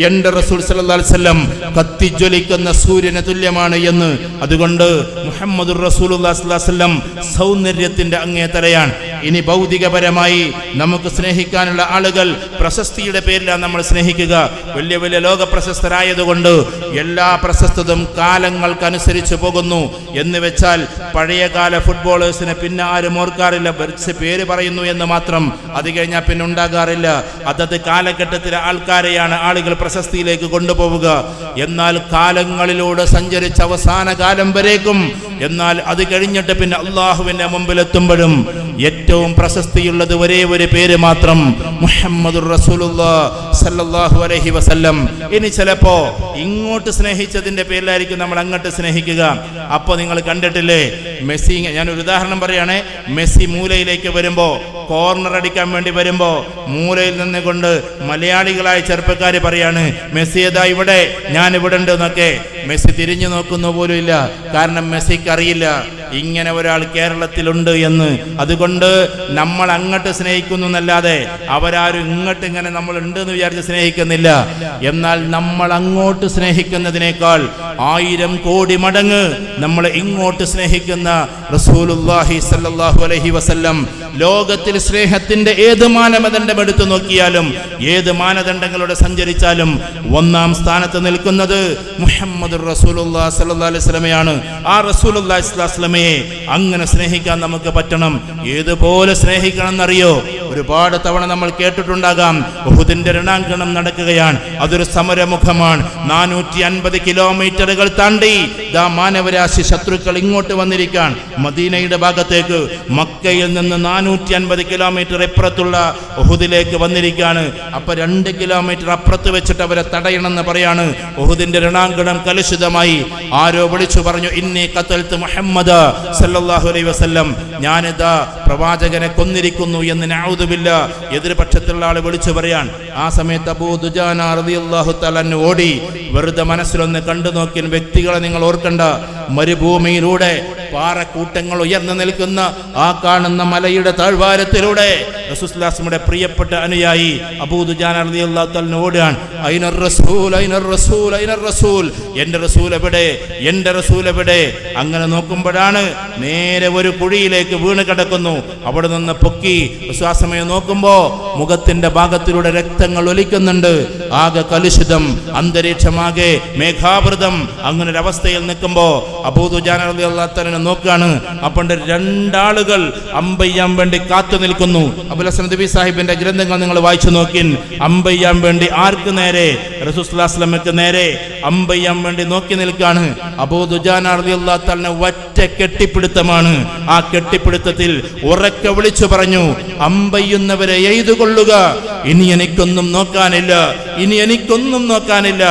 എൻ്റെ റസൂൽ സല്ലല്ലാഹു അലൈഹി വസല്ലം കത്തിജ്വലിക്കുന്ന സൂര്യന് തുല്യമാണ് എന്ന്. അതുകൊണ്ട് മുഹമ്മദുർ റസൂലുള്ളാഹി സ്വല്ലല്ലാഹു അലൈഹി വസല്ലം സൗന്ദര്യത്തിന്റെ അങ്ങേതലയാണ്. ഇനി ഭൗതികപരമായി നമുക്ക് സ്നേഹിക്കാനുള്ള ആളുകൾ പ്രശസ്തിയുടെ പേരിലാണ് നമ്മൾ സ്നേഹിക്കുക. വലിയ വലിയ ലോക പ്രശസ്തരായതുകൊണ്ട് എല്ലാ പ്രശസ്തതും കാലങ്ങൾക്കനുസരിച്ച് പോകുന്നു എന്ന് വെച്ചാൽ പഴയകാല ഫുട്ബോളേഴ്സിനെ പിന്നെ ആരും ഓർക്കാറില്ല. പേര് പറയുന്നു എന്ന് മാത്രം. അത് കഴിഞ്ഞാൽ പിന്നെ ഉണ്ടാകാറില്ല. അതത് കാലഘട്ടത്തിലെ ആൾക്കാരെയാണ് ആളുകൾ പ്രശസ്തിയിലേക്ക് കൊണ്ടുപോവുക. എന്നാൽ കാലങ്ങളിലൂടെ സഞ്ചരിച്ച അവസാന കാലം വരേക്കും, എന്നാൽ അത് കഴിഞ്ഞിട്ട് പിന്നെ അള്ളാഹുവിന്റെ മുമ്പിൽ എത്തുമ്പോഴും ഏറ്റവും പ്രശസ്തിയുള്ളത് ഒരേ ഒരു പേര് മാത്രം, മുഹമ്മദുർ റസൂലുള്ളാഹി സ്വല്ലല്ലാഹു അലൈഹി വസല്ലം. ഇനി ചിലപ്പോ ഇങ്ങോട്ട് സ്നേഹിച്ചതിന്റെ പേരിലായിരിക്കും നമ്മൾ അങ്ങോട്ട് സ്നേഹിക്കുക. അപ്പൊ നിങ്ങൾ കണ്ടിട്ടില്ലേ മെസ്സി, ഞാനൊരു ഉദാഹരണം പറയുകയാണെ, മെസ്സി മൂലയിലേക്ക് വരുമ്പോ, കോർണർ അടിക്കാൻ വേണ്ടി വരുമ്പോ മൂലയിൽ നിന്ന് കൊണ്ട് മലയാളികളായ ചെറുപ്പക്കാർ പറയാണ്, മെസ്സി ഏതാ ഇവിടെ, ഞാൻ ഇവിടെ ഉണ്ട് എന്നൊക്കെ. മെസ്സി തിരിഞ്ഞു നോക്കുന്ന പോലും ഇല്ല. കാരണം മെസ്സിക്ക് അറിയില്ല ഇങ്ങനെ ഒരാൾ കേരളത്തിലുണ്ട് എന്ന്. അതുകൊണ്ട് നമ്മൾ അങ്ങോട്ട് സ്നേഹിക്കുന്നു എന്നല്ലാതെ അവരാരും ഇങ്ങോട്ട് ഇങ്ങനെ നമ്മൾ ഉണ്ട് എന്ന് വിചാരിച്ച് സ്നേഹിക്കുന്നില്ല. എന്നാൽ നമ്മൾ അങ്ങോട്ട് സ്നേഹിക്കുന്നതിനേക്കാൾ 1000 കോടി മടങ്ങ് നമ്മൾ ഇങ്ങോട്ട് സ്നേഹിക്കുന്ന റസൂലുള്ളാഹി സ്വല്ലല്ലാഹു അലൈഹി വസല്ലം. ലോകത്തിൽ സ്നേഹത്തിന്റെ ഏത് മാനദണ്ഡം എടുത്തു നോക്കിയാലും, ഏത് മാനദണ്ഡങ്ങളോടെ സഞ്ചരിച്ചാലും ഒന്നാം സ്ഥാനത്ത് നിൽക്കുന്നത് മുഹമ്മദുർ റസൂലുള്ളാഹി സ്വല്ലല്ലാഹു അലൈഹി വസല്ലമയാണ്. ആ റസൂലുള്ളാഹി സ്വല്ലല്ലാഹു അലൈഹി വസല്ലമയെ അങ്ങനെ സ്നേഹിക്കാൻ നമുക്ക് പറ്റണം. ഏതുപോലെ സ്നേഹിക്കണം എന്നറിയോ? ഒരുപാട് തവണ നമ്മൾ കേട്ടിട്ടുണ്ടാകാം. ഉഹുദിന്റെ രണാങ്കണം നടക്കുകയാണ്. അതൊരു സമരമുഖമാണ്. 450 കിലോമീറ്ററുകൾ താണ്ടി ദാ മാനവരാശി ശത്രുക്കൾ ഇങ്ങോട്ട് വന്നിരിക്കാൻ മദീനയുടെ ഭാഗത്തേക്ക്. മക്കയിൽ നിന്ന് 450 കിലോമീറ്റർ ഇപ്പുറത്തുള്ള ഉഹുദിലേക്ക് വന്നിരിക്കുകയാണ്. അപ്പൊ 2 കിലോമീറ്റർ അപ്പുറത്ത് വെച്ചിട്ട് അവരെ തടയണമെന്ന് പറയാണ്. ഉഹുദിന്റെ രണാങ്കണം കലുഷിതമായി. ആരോ വിളിച്ചു പറഞ്ഞു, ഇന്നി ഖതൽതു മുഹമ്മദ സല്ലല്ലാഹു അലൈഹി വസല്ലം, ഞാനിതാ പ്രവാചകനെ കൊന്നിരിക്കുന്നു എന്ന് നഊദുബില്ല എതിർപക്ഷത്തുള്ള ആൾ വിളിച്ചു പറയാൻ. ആ സമയത്ത് അബൂ ദുജാന റളിയല്ലാഹു തആല ഓടി. വെറുതെ മനസ്സിലൊന്ന് കണ്ടു നോക്കിയ വ്യക്തികളെ നിങ്ങൾ ഓർക്കണ്ട. മരുഭൂമിയിലൂടെ പാറക്കൂട്ടങ്ങൾ ഉയർന്നു നിൽക്കുന്ന ആ കാണുന്ന മലയുടെ താഴ്വാരത്തിലൂടെ റസൂലുള്ളാഹിയുടെ പ്രിയപ്പെട്ട അനുയായി അബൂ ദുജാന റളിയല്ലാഹു തആല ഓടുകയാണ്. ഐനർ റസൂൽ, ഐനർ റസൂൽ, ഐനർ റസൂൽ, എൻ്റെ റസൂൽ എവിടെ, എൻ്റെ റസൂൽ എവിടെ? അങ്ങനെ നോക്കുമ്പോഴാണ് നേരെ ഒരു കുഴിയിലേക്ക് വീണ് കിടക്കുന്നു. അവിടെ നിന്ന് പൊക്കി വിശ്വാസമയം നോക്കുമ്പോ മുഖത്തിന്റെ ഭാഗത്തിലൂടെ രക്തങ്ങൾ ഒലിക്കുന്നുണ്ട്. ആകെ കലുഷിതം, അന്തരീക്ഷമാകെ മേഘാവൃതം. അങ്ങനെ ഒരു അവസ്ഥയിൽ നിൽക്കുമ്പോ അബൂ ദുജാന റളിയല്ലാഹു തആല നോക്കാണ്. അപ്പോൾ 2 ആളുകൾ അമ്പയ്യാൻ വേണ്ടി കാത്തു നിൽക്കുന്നു. അബുൽ ഹസൻ നദവി സാഹിബിന്റെ ഗ്രന്ഥങ്ങൾ നിങ്ങൾ വായിച്ചു നോക്കിൻ. അമ്പയ്യാൻ വേണ്ടി ആർക്ക് നേരെ? റസൂൽ സ്വല്ലല്ലാഹു അലൈഹി വസല്ലമക്ക് നേരെ അമ്പയ്യാൻ വേണ്ടി നോക്കി നിൽക്കാണ്. അബൂ ദുജാന റളിയല്ലാഹു തആല ഒറ്റ കെട്ടിപ്പിടുത്തമാണ്. ആ കെട്ടിപ്പിടുത്തത്തിൽ ഉറക്കെ വിളിച്ചു പറഞ്ഞു, അമ്പയ്യുന്നവരെ എയ്തുകൊള്ളുക, ഇനി എനിക്കൊന്നും നോക്കാനില്ല, ഇനി എനിക്കൊന്നും നോക്കാനില്ല.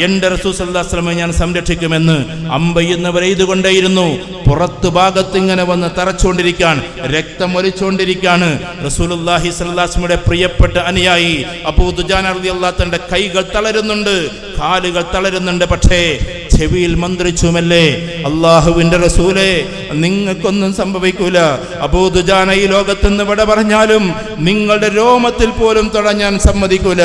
എൻ്റെ റസൂൽ സ്വല്ലല്ലാഹു അലൈഹി വസല്ലമയെ ഞാൻ സംരക്ഷിക്കുമെന്ന്. അമ്പയ്യുന്നവരെ എയ്തുകൊണ്ടേയിരുന്നു. പുറത്തു ഭാഗത്ത് ഇങ്ങനെ വന്ന് തറച്ചുകൊണ്ടിരിക്കാൻ, രക്തം ഒലിച്ചുകൊണ്ടിരിക്കാണ്. റസൂലുള്ളാഹി സ്വല്ലല്ലാഹു അലൈഹി വസല്ലമയുടെ പ്രിയപ്പെട്ട അനുയായി അബൂ ദുജാന റളിയല്ലാഹു തആലയുടെ കൈകൾ തളരുന്നുണ്ട്, കാലുകൾ തളരുന്നുണ്ട്. പക്ഷേ ചെവിയിൽ മന്ത്രിച്ചുമല്ലേ, അള്ളാഹുവിന്റെ റസൂലേ നിങ്ങൾക്കൊന്നും സംഭവിക്കൂല, അബൂ ദുജാന ഈ ലോകത്തുനിന്ന് വിട പറഞ്ഞാലും നിങ്ങളുടെ രോമത്തിൽ പോലും തൊടാൻ ഞാൻ സമ്മതിക്കൂല.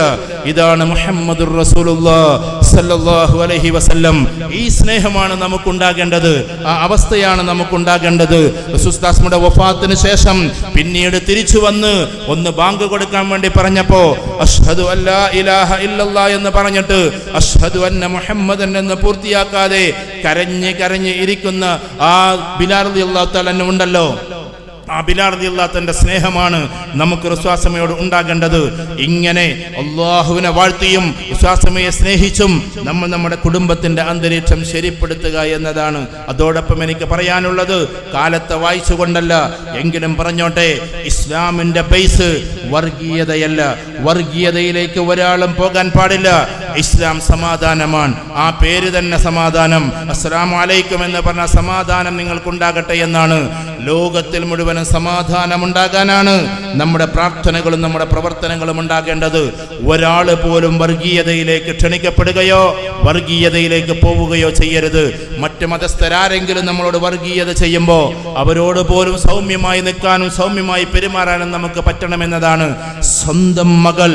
ഇതാണ് മുഹമ്മദുർ റസൂലുള്ളാഹി സല്ലല്ലാഹു അലൈഹി വസല്ലം. ഈ സ്നേഹമാണ് നമുക്കുണ്ടാകേണ്ടത്, ആ അവസ്ഥയാണ് നമുക്കുണ്ടാകേണ്ടത്. റസൂലുള്ളാഹിയുടെ വഫാത്തിന് ശേഷം പിന്നീട് തിരിച്ചു വന്ന് ഒന്ന് ബാങ്ക് കൊടുക്കാൻ വേണ്ടി പറഞ്ഞപ്പോ അഷ്ഹദു അല്ലാ ഇലാഹ ഇല്ലല്ലാഹ് എന്ന് പറഞ്ഞിട്ട് അഷ്ഹദു അന്ന മുഹമ്മദൻ എന്ന് പൂർത്തിയാക്കാതെ കരഞ്ഞ് ഇരിക്കുന്ന ആ ബിലാൽ റളിയല്ലാഹു തആല ഉണ്ടല്ലോ, ആ ബിലാൽ റളിയല്ലാഹു തന്റെ സ്നേഹമാണ് നമുക്ക് റസൂലുള്ളാഹിയോട് ഉണ്ടാകേണ്ടത്. ഇങ്ങനെ അല്ലാഹുവിനെ വാഴ്ത്തിയും റസൂലുള്ളാഹിയെ സ്നേഹിച്ചും നമ്മൾ നമ്മുടെ കുടുംബത്തിന്റെ അന്തരീക്ഷം ശരിപ്പെടുത്തുക എന്നതാണ്. അതോടൊപ്പം എനിക്ക് പറയാനുള്ളത് കാലത്തെ വായിച്ചുകൊണ്ടല്ല, എങ്കിലും പറഞ്ഞോട്ടെ, ഇസ്ലാമിന്റെ ബേസ് വർഗീയതയല്ല. വർഗീയതയിലേക്ക് ഒരാളും പോകാൻ പാടില്ല. ഇസ്ലാം സമാധാനമാണ്, ആ പേര് തന്നെ സമാധാനം. അസ്സലാമു അലൈക്കും എന്ന് പറഞ്ഞ സമാധാനം നിങ്ങൾക്കുണ്ടാകട്ടെ എന്നാണ്. ലോകത്തിൽ മുഴുവനും സമാധാനം ഉണ്ടാകാനാണ് നമ്മുടെ പ്രാർത്ഥനകളും നമ്മുടെ പ്രവർത്തനങ്ങളും ഉണ്ടാകേണ്ടത്. ഒരാൾ പോലും വർഗീയതയിലേക്ക് ക്ഷണിക്കപ്പെടുകയോ വർഗീയതയിലേക്ക് പോവുകയോ ചെയ്യരുത്. മറ്റ് മതസ്ഥരാരെങ്കിലും നമ്മളോട് വർഗീയത ചെയ്യുമ്പോൾ അവരോട് പോലും സൗമ്യമായി നിൽക്കാനും സൗമ്യമായി പെരുമാറാനും നമുക്ക് പറ്റണമെന്നതാണ്. സ്വന്തം മകൾ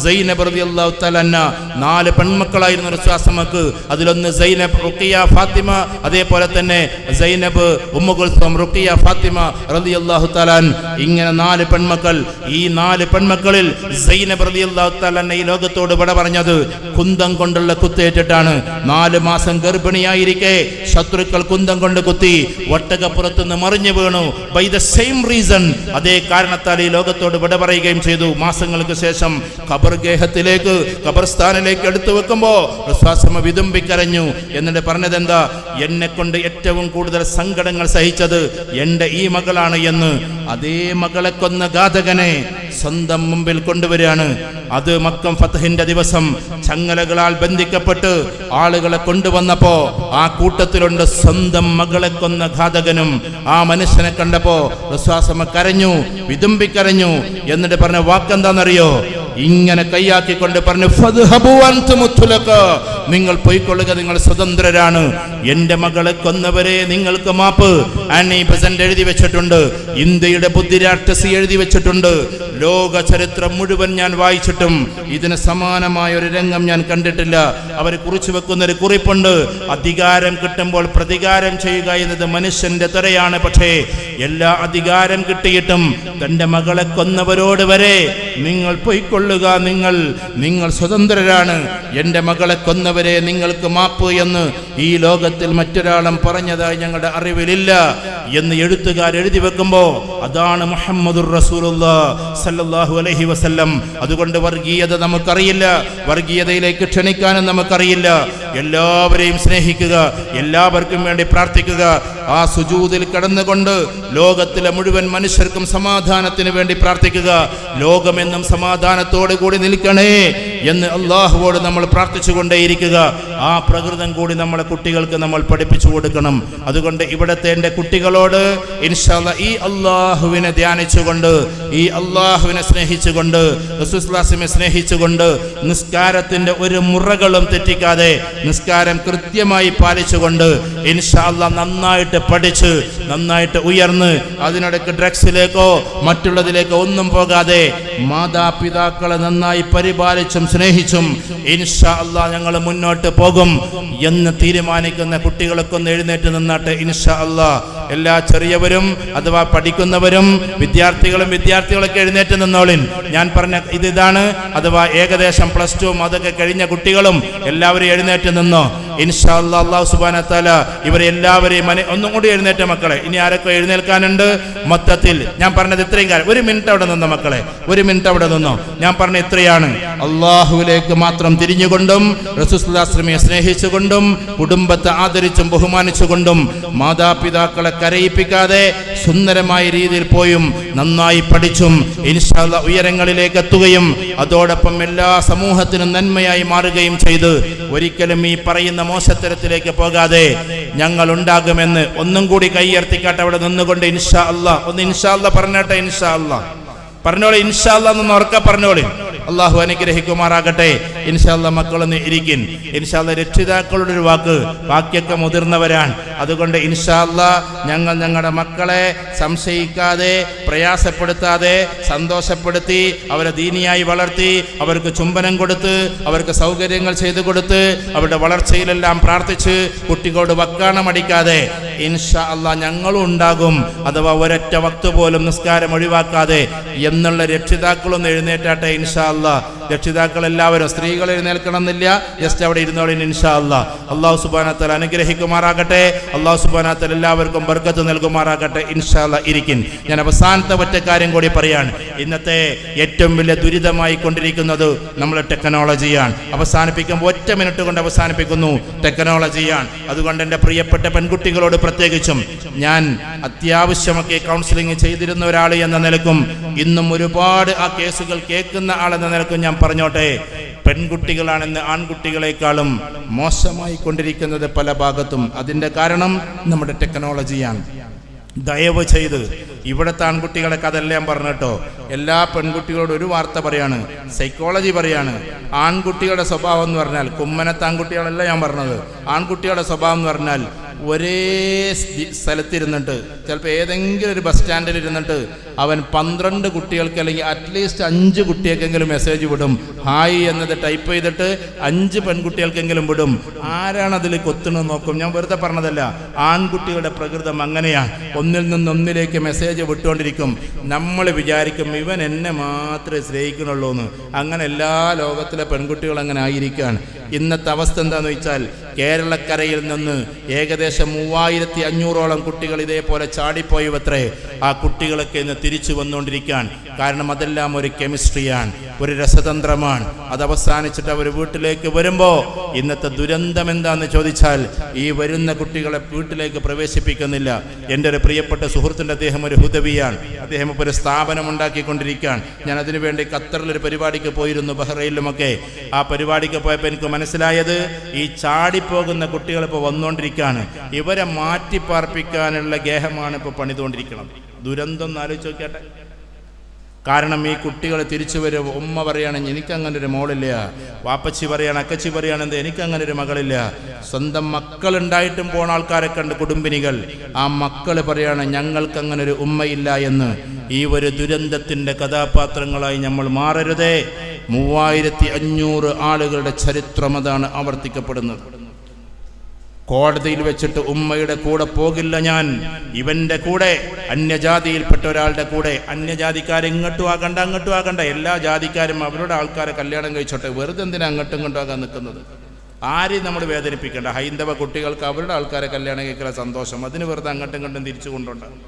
സൈനബ് റളിയല്ലാഹു തആല അൻഹ, 4 പെൺമക്കളായിരുന്നു റസൂലുള്ളാഹിക്ക്. അതിലൊന്ന് സൈനബ്, റുഖിയ, ഫാത്തിമ, അതേപോലെ തന്നെ സൈനബ്, ഉമ്മു കുൽസൂം, റുഖിയ, ഫാത്തിമ റളിയല്ലാഹു തആല. ഇങ്ങനെ 4 പെൺമക്കൾ. ഈ 4 പെൺമക്കളിൽ സൈനബ് റളിയല്ലാഹു തആല ഈ ലോകത്തോട് വിട പറഞ്ഞത് കുന്തം കൊണ്ടുള്ള കുത്തേറ്റിട്ടാണ്. 4 മാസം ഗർഭിണിയായിരിക്കെ ശത്രുക്കൾ കുന്തം കൊണ്ട് കുത്തി ഒട്ടകപ്പുറത്തുനിന്ന് മറിഞ്ഞു വീണു. ബൈ ദ സെയിം റീസൺ, അതേ കാരണത്താൽ ഈ ലോകത്തോട് വിട പറയുകയും ചെയ്തു. മാസങ്ങൾക്ക് ശേഷം ഖബർഗേഹത്തിലേക്ക്, ഖബർസ്ഥാനിലേക്ക് എടുത്തു വെക്കുമ്പോ റസൂലുള്ളാഹി വിതുമ്പിക്കരഞ്ഞു. എന്നിട്ട് പറഞ്ഞത് എന്താ? എന്നെ കൊണ്ട് ഏറ്റവും കൂടുതൽ സങ്കടങ്ങൾ സഹിച്ചത് എൻ്റെ ഈ മകളാണ് എന്ന്. അതേ മകളെ കൊന്ന ഘാതകനെ സ്വന്തം മുമ്പിൽ കൊണ്ടുവരികയാണ്. അത് മക്കം ഫത്ഹിന്റെ ദിവസം ചങ്ങലകളാൽ ബന്ധിക്കപ്പെട്ട് ആളുകളെ കൊണ്ടുവന്നപ്പോ ആ കൂട്ടത്തിലുണ്ട് സ്വന്തം മകളെ കൊന്ന ഘാതകനും. ആ മനുഷ്യനെ കണ്ടപ്പോ റസൂലുള്ളാഹി കരഞ്ഞു, വിതുമ്പിക്കരഞ്ഞു. എന്നിട്ട് പറഞ്ഞ വാക്കെന്താണെന്നറിയോ? ഇങ്ങനെ കൈയാക്കിക്കൊണ്ട് പറഞ്ഞു, ഫദ്ഹബു അൻതും മുത്ലഖ, നിങ്ങൾ പോയിക്കൊള്ളുക, നിങ്ങൾ സ്വതന്ത്രരാണ്. എന്റെ മകളെ കൊന്നവരെ നിങ്ങൾക്ക് മാപ്പ്. ആനി ബസന്റ് എഴുതി വെച്ചിട്ടുണ്ട്, ഇന്ത്യയുടെ ബുദ്ധിരാക്ഷസി എഴുതി വെച്ചിട്ടുണ്ട്. ലോക ചരിത്രം മുഴുവൻ ഞാൻ വായിച്ചിട്ടും ഇതിന് സമാനമായ ഒരു രംഗം ഞാൻ കണ്ടിട്ടില്ല. അവർ കുറിച്ചു വെക്കുന്നൊരു കുറിപ്പുണ്ട്, അധികാരം കിട്ടുമ്പോൾ പ്രതികാരം ചെയ്യുക എന്നത് മനുഷ്യന്റെ ത്വരയാണ്. പക്ഷേ എല്ലാ അധികാരം കിട്ടിയിട്ടും തന്റെ മകളെ കൊന്നവരോട് വരെ നിങ്ങൾ പോയിക്കൊള്ളുക, നിങ്ങൾ സ്വതന്ത്രരാണ്, എന്റെ മകളെ കൊന്നവരെ നിങ്ങൾക്ക് മാപ്പ് എന്ന് ഈ ലോകത്തിൽ മറ്റൊരാളും പറഞ്ഞതായി ഞങ്ങളുടെ അറിവിലില്ല എന്ന് എഴുത്തുകാർ എഴുതി വെക്കുമ്പോൾ അതാണ് മുഹമ്മദുർ റസൂലുള്ളാഹി സല്ലല്ലാഹു അലൈഹി വസല്ലം. അതുകൊണ്ട് വർഗീയത നമുക്കറിയില്ല, വർഗീയതയിലേക്ക് ക്ഷണിക്കാനും നമുക്കറിയില്ല. എല്ലാവരെയും സ്നേഹിക്കുക, എല്ലാവർക്കും വേണ്ടി പ്രാർത്ഥിക്കുക. ആ സുജൂദിൽ കടന്നുകൊണ്ട് ലോകത്തിലെ മുഴുവൻ മനുഷ്യർക്കും സമാധാനത്തിന് വേണ്ടി പ്രാർത്ഥിക്കുക. ലോകമെന്നും സമാധാനത്തോടു കൂടി നിൽക്കണേ എന്ന് അള്ളാഹുവോട് നമ്മൾ പ്രാർത്ഥിച്ചുകൊണ്ടേയിരിക്കുക. ആ പ്രകൃതം കൂടി നമ്മുടെ കുട്ടികൾക്ക് നമ്മൾ പഠിപ്പിച്ചു കൊടുക്കണം. അതുകൊണ്ട് ഇവിടുത്തെ എൻ്റെ കുട്ടികളോട് ഇൻഷാ അല്ലാഹ് ഈ അള്ളാഹുവിനെ ധ്യാനിച്ചുകൊണ്ട്, ഈ അള്ളാഹുവിനെ സ്നേഹിച്ചുകൊണ്ട്, റസൂലുള്ളാഹിയെ സ്നേഹിച്ചുകൊണ്ട്, നിസ്കാരത്തിന്റെ ഒരു മുറകളും തെറ്റിക്കാതെ നിസ്കാരം കൃത്യമായി പാലിച്ചുകൊണ്ട് ഇൻഷാ അല്ലാഹ് നന്നായിട്ട് പഠിച്ച് നന്നായിട്ട് ഉയർന്ന് അതിനിടയ്ക്ക് ഡ്രഗ്സിലേക്കോ മറ്റുള്ളതിലേക്കോ ഒന്നും പോകാതെ മാതാപിതാക്കളെ നന്നായി പരിപാലിച്ചും സ്നേഹിച്ചും ഇൻഷാ അല്ലാഹ് ഞങ്ങൾ മുന്നോട്ട് പോകും എന്ന് തീരുമാനിക്കുന്ന കുട്ടികളൊക്കെ ഒന്ന് എഴുന്നേറ്റ് നിന്നാട്ടെ ഇൻഷാ അല്ലാഹ്. എല്ലാ ചെറിയവരും അഥവാ പഠിക്കുന്നവരും വിദ്യാർത്ഥികളൊക്കെ എഴുന്നേറ്റ് നിന്നോളിൻ. ഞാൻ പറഞ്ഞ ഇതാണ്, അഥവാ ഏകദേശം +2 അതൊക്കെ കഴിഞ്ഞ കുട്ടികളും എല്ലാവരും എഴുന്നേറ്റ് നിന്നോ ഇൻഷാ അല്ലാഹ്. അല്ലാഹു സുബ്ഹാനഹു വ തആല ഇവരെ എല്ലാവരെയും ഒന്നും കൂടി എഴുന്നേറ്റ മക്കളെ, ഇനി ആരൊക്കെ എഴുന്നേൽക്കാനുണ്ട്? മൊത്തത്തിൽ ഞാൻ പറഞ്ഞത് ഇത്രയും കാര്യം. 1 മിനിറ്റ് അവിടെ നിന്നോ മക്കളെ, 1 മിനിറ്റ് അവിടെ നിന്നോ. ഞാൻ പറഞ്ഞ ഇത്രയാണ്, അള്ളാഹുവിലേക്ക് മാത്രം തിരിഞ്ഞുകൊണ്ടും റസൂലുള്ളാഹിയെ സ്നേഹിച്ചുകൊണ്ടും കുടുംബത്തെ ആദരിച്ചും ബഹുമാനിച്ചുകൊണ്ടും മാതാപിതാക്കളെ കരയിപ്പിക്കാതെ സുന്ദരമായ രീതിയിൽ പോയും നന്നായി പഠിച്ചും ഇൻഷാ അല്ലാഹ് ഉയരങ്ങളിലേക്ക് എത്തുകയും അതോടൊപ്പം എല്ലാ സമൂഹത്തിനും നന്മയായി മാറുകയും ചെയ്ത് ഒരിക്കലും ഈ പറയുന്ന മോശത്തരത്തിലേക്ക് പോകാതെ ഞങ്ങൾ ഉണ്ടാകുമെന്ന് ഒന്നും കൂടി കൈയർത്തിക്കാട്ടെ അവിടെ നിന്നുകൊണ്ട് ഇൻഷാ അല്ലാഹ്. ഒന്ന് ഇൻഷാ അല്ലാഹ് പറഞ്ഞാട്ടെ. ഇൻഷാ അല്ലാഹ് പറഞ്ഞോളി, ഇൻഷാ അല്ലാഹ് എന്ന് ഉറക്കെ പറഞ്ഞോളി. അള്ളാഹു അനുഗ്രഹിക്കുമാറാകട്ടെ. ഇൻഷാ അല്ലാഹ് മക്കളൊന്ന് ഇരിക്കും. ഇൻഷാ അല്ലാഹ് രക്ഷിതാക്കളുടെ ഒരു വാക്ക്, ബാക്കിയൊക്കെ മുതിർന്നവരാണ്. അതുകൊണ്ട് ഇൻഷാ അല്ലാഹ് ഞങ്ങൾ ഞങ്ങളുടെ മക്കളെ സംശയിക്കാതെ, പ്രയാസപ്പെടുത്താതെ, സന്തോഷപ്പെടുത്തി, അവരെ ദീനിയായി വളർത്തി, അവർക്ക് ചുംബനം കൊടുത്ത്, അവർക്ക് സൗകര്യങ്ങൾ ചെയ്തു കൊടുത്ത്, അവരുടെ വളർച്ചയിലെല്ലാം പ്രാർത്ഥിച്ച്, കുട്ടികളോട് വക്കാണം അടിക്കാതെ ഇൻഷാ അല്ലാഹ് ഞങ്ങളും ഉണ്ടാകും. അഥവാ ഒരൊറ്റ വക്ത് പോലും നിസ്കാരം ഒഴിവാക്കാതെ എന്നുള്ള രക്ഷിതാക്കളൊന്ന് എഴുന്നേറ്റാട്ടെ ഇൻഷാ അല്ലാഹ്. രക്ഷിതാക്കൾ എല്ലാവരും, സ്ത്രീകൾ എഴുന്നേൽക്കണമെന്നില്ല, ജസ്റ്റ് അവിടെ ഇരുന്നോളിൻ ഇൻഷാ അല്ലാഹ്. അല്ലാഹു സുബ്ഹാനഹു വ തആല അനുഗ്രഹിക്കുമാറാകട്ടെ. അല്ലാഹു സുബ്ഹാനഹു വ തആല എല്ലാവർക്കും ബർക്കത്ത് നൽകുമാറാകട്ടെ. ഇൻഷാ അല്ലാഹ് ഇരിക്കും. ഞാൻ അവസാനത്തെ ഒറ്റ കാര്യം കൂടി പറയാണ്. ഇന്നത്തെ ഏറ്റവും വലിയ ദുരിതമായി കൊണ്ടിരിക്കുന്നത് നമ്മുടെ ടെക്നോളജിയാണ്. അവസാനിപ്പിക്കുമ്പോൾ ഒറ്റ മിനിറ്റ് കൊണ്ട് അവസാനിപ്പിക്കുന്നു, ടെക്നോളജിയാണ്. അതുകൊണ്ട് എൻ്റെ പ്രിയപ്പെട്ട പെൺകുട്ടികളോട് പ്രത്യേകിച്ചും ഞാൻ അത്യാവശ്യമൊക്കെ കൗൺസിലിംഗ് ചെയ്തിരുന്ന ഒരാൾ എന്ന നിലക്കും ഇന്നും ഒരുപാട് ആ കേസുകൾ കേൾക്കുന്ന ആളെന്ന നിലക്കും ഞാൻ പറഞ്ഞോട്ടെ, പെൺകുട്ടികളാണെന്ന് ആൺകുട്ടികളെക്കാളും മോശമായി കൊണ്ടിരിക്കുന്നത് പല ഭാഗത്തും. അതിൻ്റെ കാരണം നമ്മുടെ ടെക്നോളജിയാണ്. ദയവ് ചെയ്ത് ഇവിടുത്തെ ആൺകുട്ടികളെ കഥയെല്ലാം പറഞ്ഞിട്ടോ, എല്ലാ പെൺകുട്ടികളോടും ഒരു വാർത്ത പറയാണ്, സൈക്കോളജി പറയാണ്. ആൺകുട്ടികളുടെ സ്വഭാവം എന്ന് പറഞ്ഞാൽ, കുമ്മനത്തെ ആൺകുട്ടികളല്ല ഞാൻ പറഞ്ഞത്, ആൺകുട്ടികളുടെ സ്വഭാവം എന്ന് പറഞ്ഞാൽ ഒരേ സ്ഥലത്തിരുന്നിട്ട്, ചിലപ്പോൾ ഏതെങ്കിലും ഒരു ബസ് സ്റ്റാൻഡിൽ ഇരുന്നിട്ട് അവൻ 12 കുട്ടികൾക്ക് അല്ലെങ്കിൽ അറ്റ്ലീസ്റ്റ് 5 കുട്ടികൾക്കെങ്കിലും മെസ്സേജ് വിടും. ഹായ് എന്നത് ടൈപ്പ് ചെയ്തിട്ട് 5 പെൺകുട്ടികൾക്കെങ്കിലും വിടും. ആരാണ് അതിൽ കൊത്തുന്നത് നോക്കും. ഞാൻ വെറുതെ പറഞ്ഞതല്ല, ആൺകുട്ടികളുടെ പ്രകൃതം അങ്ങനെയാണ്. ഒന്നിൽ നിന്നൊന്നിലേക്ക് മെസ്സേജ് വിട്ടുകൊണ്ടിരിക്കും. നമ്മൾ വിചാരിക്കും ഇവൻ എന്നെ മാത്രമേ സ്നേഹിക്കണുള്ളൂ എന്ന്. അങ്ങനെ എല്ലാ ലോകത്തിലെ പെൺകുട്ടികൾ അങ്ങനെ ആയിരിക്കുകയാണ്. ഇന്നത്തെ അവസ്ഥ എന്താണെന്ന് വെച്ചാൽ, കേരളക്കരയിൽ നിന്ന് ഏകദേശം 3500ഓളം കുട്ടികൾ ഇതേപോലെ ചാടിപ്പോയവത്രേ. ആ കുട്ടികളൊക്കെ ഇന്ന് തിരിച്ചു വന്നുകൊണ്ടിരിക്കുകയാണ്. കാരണം അതെല്ലാം ഒരു കെമിസ്ട്രിയാണ്, ഒരു രസതന്ത്രമാണ്. അത് അവസാനിച്ചിട്ട് അവർ വീട്ടിലേക്ക് വരുമ്പോൾ ഇന്നത്തെ ദുരന്തം എന്താണെന്ന് ചോദിച്ചാൽ, ഈ വരുന്ന കുട്ടികളെ വീട്ടിലേക്ക് പ്രവേശിപ്പിക്കുന്നില്ല. എൻ്റെ ഒരു പ്രിയപ്പെട്ട സുഹൃത്തിൻ്റെ, അദ്ദേഹം ഒരു ഹുദവിയാണ്, അദ്ദേഹം ഇപ്പോൾ ഒരു സ്ഥാപനം ഉണ്ടാക്കിക്കൊണ്ടിരിക്കുകയാണ്. ഞാൻ അതിനുവേണ്ടി ഖത്തറിലൊരു പരിപാടിക്ക് പോയിരുന്നു, ബഹ്റൈനിലുമൊക്കെ. ആ പരിപാടിക്ക് പോയപ്പോൾ എനിക്ക് മനസ്സിലായത്, ഈ ചാടിപ്പോകുന്ന കുട്ടികൾ ഇപ്പോൾ വന്നുകൊണ്ടിരിക്കുകയാണ്. ഇവരെ മാറ്റിപ്പാർപ്പിക്കാനുള്ള ഗേഹമാണ് ഇപ്പോൾ പണിതുകൊണ്ടിരിക്കുന്നത്. ദുരന്തം ഒന്ന് ആലോചിച്ച് നോക്കിയാട്ടെ. കാരണം ഈ കുട്ടികൾ തിരിച്ചു വരും. ഉമ്മ പറയാണ് എനിക്കങ്ങനെ ഒരു മോളില്ല, വാപ്പച്ചി പറയാണ്, അക്കച്ചി പറയുകയാണെന്ത് എനിക്കങ്ങനെ ഒരു മകളില്ല. സ്വന്തം മക്കളുണ്ടായിട്ടും പോണ ആൾക്കാരെ കണ്ട് കുടുംബിനികൾ, ആ മക്കൾ പറയാണ് ഞങ്ങൾക്കങ്ങനെ ഒരു ഉമ്മയില്ല എന്ന്. ഈ ഒരു ദുരന്തത്തിൻ്റെ കഥാപാത്രങ്ങളായി നമ്മൾ മാറരുതേ. 3500 ആളുകളുടെ ചരിത്രം അതാണ് ആവർത്തിക്കപ്പെടുന്നത്. കോടതിയിൽ വെച്ചിട്ട് ഉമ്മയുടെ കൂടെ പോകില്ല ഞാൻ, ഇവന്റെ കൂടെ, അന്യജാതിയിൽപ്പെട്ട ഒരാളുടെ കൂടെ. അന്യജാതിക്കാരെ ഇങ്ങോട്ടും ആകണ്ട അങ്ങോട്ടും ആകണ്ട, എല്ലാ ജാതിക്കാരും അവരുടെ ആൾക്കാരെ കല്യാണം കഴിച്ചോട്ടെ. വെറുതെ എന്തിനാ അങ്ങോട്ടും ഇങ്ങോട്ടും ആകാൻ നിൽക്കുന്നത്? ആരെയും നമ്മൾ വേദനിപ്പിക്കേണ്ട. ഹൈന്ദവ കുട്ടികൾക്ക് അവരുടെ ആൾക്കാരെ കല്യാണം കഴിക്കുന്ന സന്തോഷം, അതിന് വെറുതെ അങ്ങോട്ടും ഇങ്ങോട്ടും തിരിച്ചു കൊണ്ടുണ്ടാകും.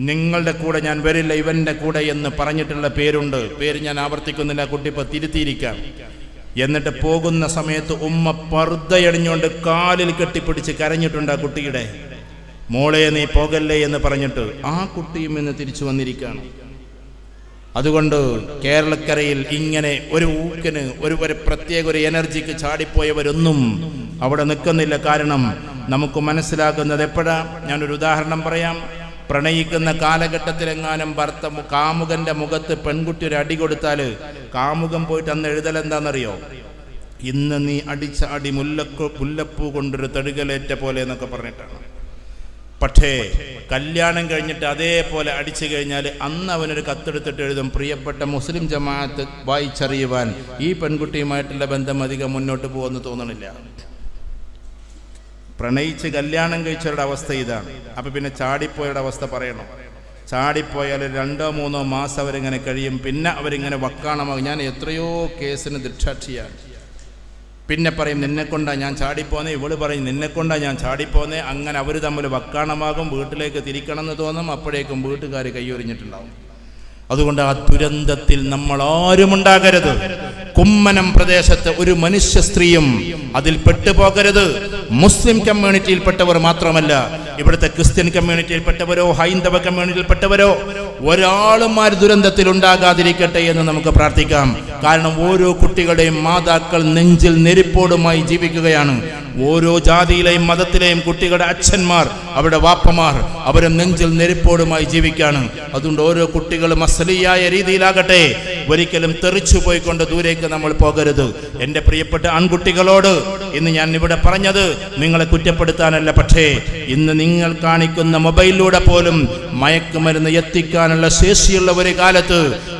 നിങ്ങളുടെ കൂടെ ഞാൻ വരില്ല, ഇവന്റെ കൂടെ എന്ന് പറഞ്ഞിട്ടുള്ള പേരുണ്ട്. പേര് ഞാൻ ആവർത്തിക്കുന്നില്ല, കുട്ടി ഇപ്പം തിരുത്തിയിരിക്കാം. എന്നിട്ട് പോകുന്ന സമയത്ത് ഉമ്മ പർദ്ദയണിഞ്ഞുകൊണ്ട് കാലിൽ കെട്ടിപ്പിടിച്ച് കരഞ്ഞിട്ടുണ്ട് ആ കുട്ടിയുടെ. മോളെ നീ പോകല്ലേ എന്ന് പറഞ്ഞിട്ട്. ആ കുട്ടിയും ഇന്ന് തിരിച്ചു വന്നിരിക്കുകയാണ്. അതുകൊണ്ട് കേരളക്കരയിൽ ഇങ്ങനെ ഒരു ഊക്കിന്, ഒരു പ്രത്യേക ഒരു എനർജിക്ക് ചാടിപ്പോയവരൊന്നും അവിടെ നിൽക്കുന്നില്ല. കാരണം നമുക്ക് മനസ്സിലാക്കുന്നത് എപ്പോഴാ? ഞാനൊരു ഉദാഹരണം പറയാം. പ്രണയിക്കുന്ന കാലഘട്ടത്തിലെങ്ങാനും കാമുകന്റെ മുഖത്ത് പെൺകുട്ടി ഒരു അടി കൊടുത്താൽ കാമുകൻ പോയിട്ട് അന്ന് എഴുതലെന്താണെന്നറിയോ? ഇന്ന് നീ അടിച്ച അടി മുല്ലപ്പൂ കൊണ്ടൊരു തടുകലേറ്റ പോലെ എന്നൊക്കെ പറഞ്ഞിട്ടാണ്. പക്ഷേ കല്യാണം കഴിഞ്ഞിട്ട് അതേപോലെ അടിച്ചു കഴിഞ്ഞാൽ അന്ന് അവനൊരു കത്തെടുത്തിട്ട് എഴുതും, പ്രിയപ്പെട്ട മുസ്ലിം ജമാഅത്ത് വായിച്ചറിയുവാൻ ഈ പെൺകുട്ടിയുമായിട്ടുള്ള ബന്ധം അധികം മുന്നോട്ട് പോകുമെന്ന് തോന്നണില്ല. പ്രണയിച്ച് കല്യാണം കഴിച്ചവരുടെ അവസ്ഥ ഇതാണ്. അപ്പം പിന്നെ ചാടിപ്പോയവരുടെ അവസ്ഥ പറയണം. ചാടിപ്പോയാൽ 2-3 മാസം അവരിങ്ങനെ കഴിയും. പിന്നെ അവരിങ്ങനെ വക്കാണമാകും. ഞാൻ എത്രയോ കേസിന് ദൃക്സാക്ഷിയാണ്. പിന്നെ പറയും നിന്നെക്കൊണ്ടാ ഞാൻ ചാടിപ്പോന്നേ, ഇവള് പറയും നിന്നെക്കൊണ്ടാ ഞാൻ ചാടിപ്പോന്നേ. അങ്ങനെ അവർ തമ്മിൽ വക്കാണമാകും. വീട്ടിലേക്ക് തിരിക്കണം എന്ന് തോന്നും. അപ്പോഴേക്കും വീട്ടുകാർ കൈയൊരിഞ്ഞിട്ടുണ്ടാവും. അതുകൊണ്ട് ആ ദുരന്തത്തിൽ നമ്മൾ ആരും ഉണ്ടാകരുത്. കുമ്മനം പ്രദേശത്ത് ഒരു മനുഷ്യ സ്ത്രീയും അതിൽ പെട്ടുപോകരുത്. മുസ്ലിം കമ്മ്യൂണിറ്റിയിൽപ്പെട്ടവർ മാത്രമല്ല, ഇവിടുത്തെ ക്രിസ്ത്യൻ കമ്മ്യൂണിറ്റിയിൽപ്പെട്ടവരോ ഹൈന്ദവ കമ്മ്യൂണിറ്റിയിൽപ്പെട്ടവരോ ഒരാളും ആ ദുരന്തത്തിൽ ഉണ്ടാകാതിരിക്കട്ടെ എന്ന് നമുക്ക് പ്രാർത്ഥിക്കാം. കാരണം ഓരോ കുട്ടികളുടെയും മാതാക്കൾ നെഞ്ചിൽ നെരിപ്പോടുമായി ജീവിക്കുകയാണ്. ഓരോ ജാതിയിലെയും മതത്തിലെയും കുട്ടികളുടെ അച്ഛന്മാർ, അവരുടെ വാപ്പമാർ, അവരെ നെഞ്ചിൽ നെരുപ്പോടുമായി ജീവിക്കാണ്. അതുകൊണ്ട് ഓരോ കുട്ടികളും അസ്ലിയായ രീതിയിലാകട്ടെ, ഒരിക്കലും തെറിച്ചു പോയിക്കൊണ്ട് ദൂരേക്ക് നമ്മൾ പോകരുത്. എൻ്റെ പ്രിയപ്പെട്ട ആൺകുട്ടികളോട് ഇന്ന് ഞാൻ ഇവിടെ പറഞ്ഞത് നിങ്ങളെ കുറ്റപ്പെടുത്താനല്ല, പക്ഷേ ഇന്ന് നിങ്ങൾ കാണിക്കുന്ന മൊബൈലിലൂടെ പോലും മയക്കുമരുന്ന് എത്തിക്കാനുള്ള ശേഷിയുള്ള ഒരു കാലത്ത്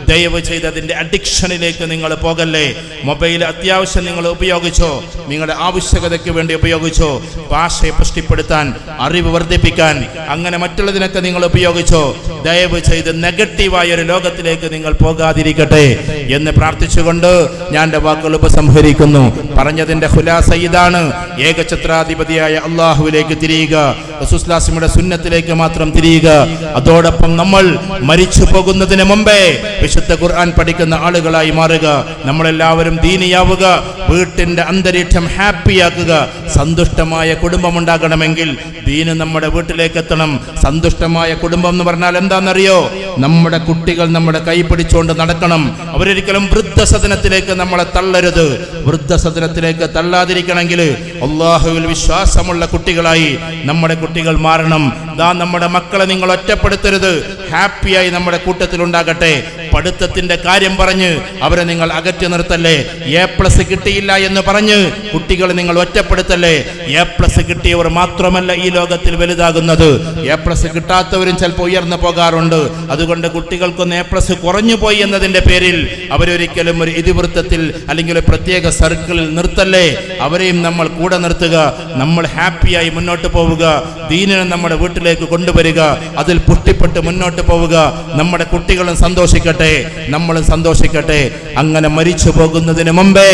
ദയവ് ചെയ്ത് അതിൻ്റെ അഡിക്ഷനിലേക്ക് നിങ്ങൾ പോകല്ലേ. മൊബൈൽ അത്യാവശ്യം നിങ്ങൾ ഉപയോഗിച്ചോ, നിങ്ങളുടെ ആവശ്യകതയ്ക്ക് വേണ്ടി ഉപയോഗിച്ചോ, ഭാഷയെ പുഷ്ടിപ്പെടുത്താൻ, അറിവ് വർദ്ധിപ്പിക്കാൻ, അങ്ങനെ മറ്റുള്ളതിനൊക്കെ നിങ്ങൾ ഉപയോഗിച്ചോ. ദയവ് ചെയ്ത് നെഗറ്റീവായ ഒരു ലോകത്തിലേക്ക് നിങ്ങൾ പോകാതിരിക്കട്ടെ എന്ന് പ്രാർത്ഥിച്ചുകൊണ്ട് ഞാൻ എൻ്റെ വാക്കുകൾ ഉപസംഹരിക്കുന്നു. പറഞ്ഞതിൻ്റെ ഖുലാസ ഇതാണ്: ഏകഛത്രാധിപതിയായ അള്ളാഹുവിലേക്ക് തിരിയുക, റസൂലുള്ളാഹിയുടെ സുന്നത്തിലേക്ക് മാത്രം തിരിയുക. അതോടൊപ്പം നമ്മൾ മരിച്ചു പോകുന്നതിന് മുമ്പേ വിശുദ്ധ ഖുർആൻ പഠിക്കുന്ന ആളുകളായി മാറുക. നമ്മളെല്ലാവരും ദീനിയാവുക, വീട്ടിന്റെ അന്തരീക്ഷം ഹാപ്പിയാക്കുക. സന്തുഷ്ടമായ കുടുംബം ഉണ്ടാകണമെങ്കിൽ ദീന് നമ്മുടെ വീട്ടിലേക്ക് എത്തണം. സന്തുഷ്ടമായ കുടുംബം എന്ന് പറഞ്ഞാൽ എന്താണെന്നറിയോ? നമ്മുടെ കുട്ടികൾ നമ്മുടെ കൈ പിടിച്ചുകൊണ്ട് നടക്കണം. അവരൊരിക്കലും വൃദ്ധസദനത്തിലേക്ക് നമ്മളെ തള്ളരുത്. വൃദ്ധസദനത്തിലേക്ക് തള്ളാതിരിക്കണമെങ്കിൽ അല്ലാഹുവിൽ വിശ്വാസമുള്ള കുട്ടികളായി നമ്മുടെ കുട്ടികൾ മാറണം. നമ്മുടെ മക്കളെ നിങ്ങൾ ഒറ്റപ്പെടുത്തരുത്. ഹാപ്പിയായി നമ്മുടെ കൂട്ടത്തിൽ ഉണ്ടാകട്ടെ. പഠിത്തത്തിന്റെ കാര്യം പറഞ്ഞ് അവരെ നിങ്ങൾ അകറ്റി നിർത്തല്ലേ. A+ കിട്ടിയില്ല എന്ന് പറഞ്ഞ് കുട്ടികളെ നിങ്ങൾ ഒറ്റപ്പെടുത്തല്ലേ. A+ കിട്ടിയവർ മാത്രമല്ല ഈ ലോകത്തിൽ വലുതാകുന്നത്. A+ കിട്ടാത്തവരും ചിലപ്പോൾ ഉയർന്നു പോകാറുണ്ട്. അതുകൊണ്ട് കുട്ടികൾക്കൊന്ന് A+ കുറഞ്ഞു പോയി എന്നതിന്റെ പേരിൽ അവരൊരിക്കലും ഒരു ഇതിവൃത്തത്തിൽ അല്ലെങ്കിൽ ഒരു പ്രത്യേക സർക്കിളിൽ നിർത്തല്ലേ. അവരെയും നമ്മൾ കൂടെ നിർത്തുക. നമ്മൾ ഹാപ്പിയായി മുന്നോട്ട് പോവുക. ദീനിനെ നമ്മുടെ വീട്ടിലേക്ക് കൊണ്ടുവരിക. അതിൽ പുഷ്ടിപ്പെട്ട് മുന്നോട്ട് പോവുക. നമ്മുടെ കുട്ടികളും സന്തോഷിക്കട്ടെ, നമ്മളും സന്തോഷിക്കട്ടെ. അങ്ങനെ മരിച്ചു പോകുന്നതിന് മുമ്പേ,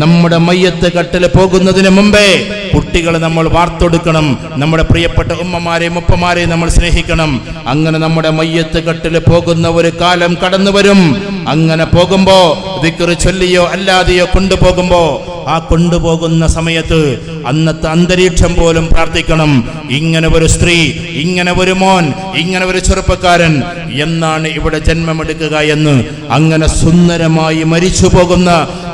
നമ്മുടെ മയ്യത്ത് കട്ടിൽ പോകുന്നതിന് മുമ്പേ കുട്ടികളെ നമ്മൾ വാർത്തെടുക്കണം. നമ്മുടെ പ്രിയപ്പെട്ട ഉമ്മമാരെയും ഉപ്പമാരെയും നമ്മൾ സ്നേഹിക്കണം. അങ്ങനെ നമ്മുടെ മയ്യത്ത് കട്ടിൽ പോകുന്ന ഒരു കാലം കടന്നു വരും. അങ്ങനെ പോകുമ്പോ ദിക്ർ ചൊല്ലിയോ അല്ലാതെയോ കൊണ്ടുപോകുമ്പോ, ആ കൊണ്ടുപോകുന്ന സമയത്ത് അന്നത്തെ അന്തരീക്ഷം പോലും പ്രാർത്ഥിക്കണം. ഇങ്ങനെ ഒരു സ്ത്രീ, ഇങ്ങനെ ഒരു മോൻ, ഇങ്ങനെ ഒരു ചെറുപ്പക്കാരൻ എന്നാണ് ഇവിടെ ജന്മമെടുക്കുക എന്ന്. അങ്ങനെ സുന്ദരമായി മരിച്ചു പോകുന്ന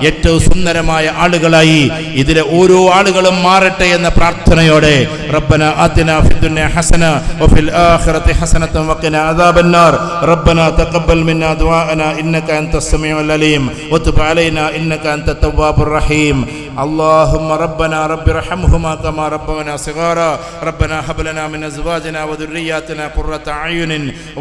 ഏറ്റവും സുന്ദരമായ ആളുകളായി ഇതിലെ ഓരോ ആളുകളും മാറട്ടെ എന്ന പ്രാർത്ഥനയോടെ റബ്ബന ആതിനാ ഫിദ്ദുനിയ ഹസന വഫിൽ ആഖിറതി ഹസനത വഖിനാ അദാബന്നാർ റബ്ബന തഖബ്ബൽ മിന്നാ ദുആഅനാ ഇന്നക അൻതസ് സമീഉൽ അലീം വതുബ് അലൈനാ ഇന്നക അൻതത് തവ്വാബുർ റഹീം. اللهم ربنا رب ارحمهما كما ربونا صغارا ربنا هب لنا من ازواجنا وذرياتنا قرة اعين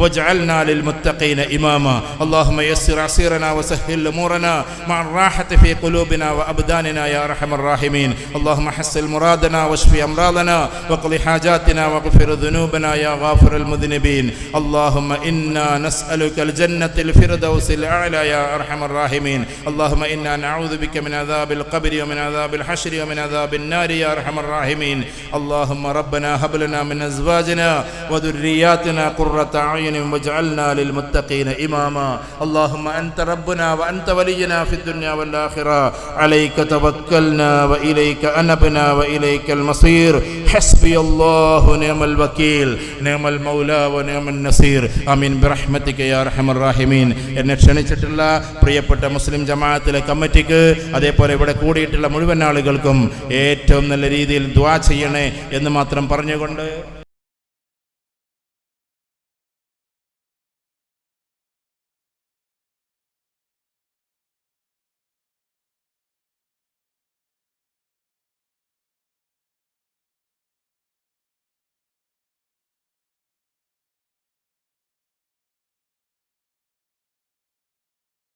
واجعلنا للمتقين اماما. اللهم يسر عسيرنا وسهل امورنا مع الراحة في قلوبنا وابداننا يا ارحم الراحمين. اللهم حسن مرادنا واشف امراضنا واقض حاجاتنا واغفر ذنوبنا يا غافر المذنبين. اللهم انا نسألك الجنة الفردوس الاعلى يا ارحم الراحمين. اللهم انا نعوذ بك من عذاب القبر ومن عذاب الحشر ومن عذاب النار يا ارحم الراحمين. اللهم ربنا هب لنا من ازواجنا وذرياتنا قرة اعين واجعلنا للمتقين اماما. اللهم انت ربنا وانت ولينا في الدنيا والاخره. عليك توكلنا واليك انبنا واليك المصير. حسبي الله ونعم الوكيل نعم المولى ونعم النصير. آمين برحمتك يا ارحم الراحمين. എന്നെ ക്ഷണിച്ചിട്ടുള്ള പ്രിയപ്പെട്ട മുസ്ലിം ജമാഅത്തിലെ കമ്മിറ്റിക്ക്, അതേപോലെ ഇവിടെ കൂടിയിട്ടുള്ള മുഴുവൻ ആളുകൾക്കും ഏറ്റവും നല്ല രീതിയിൽ ദുആ ചെയ്യണേ എന്ന് മാത്രം പറഞ്ഞുകൊണ്ട്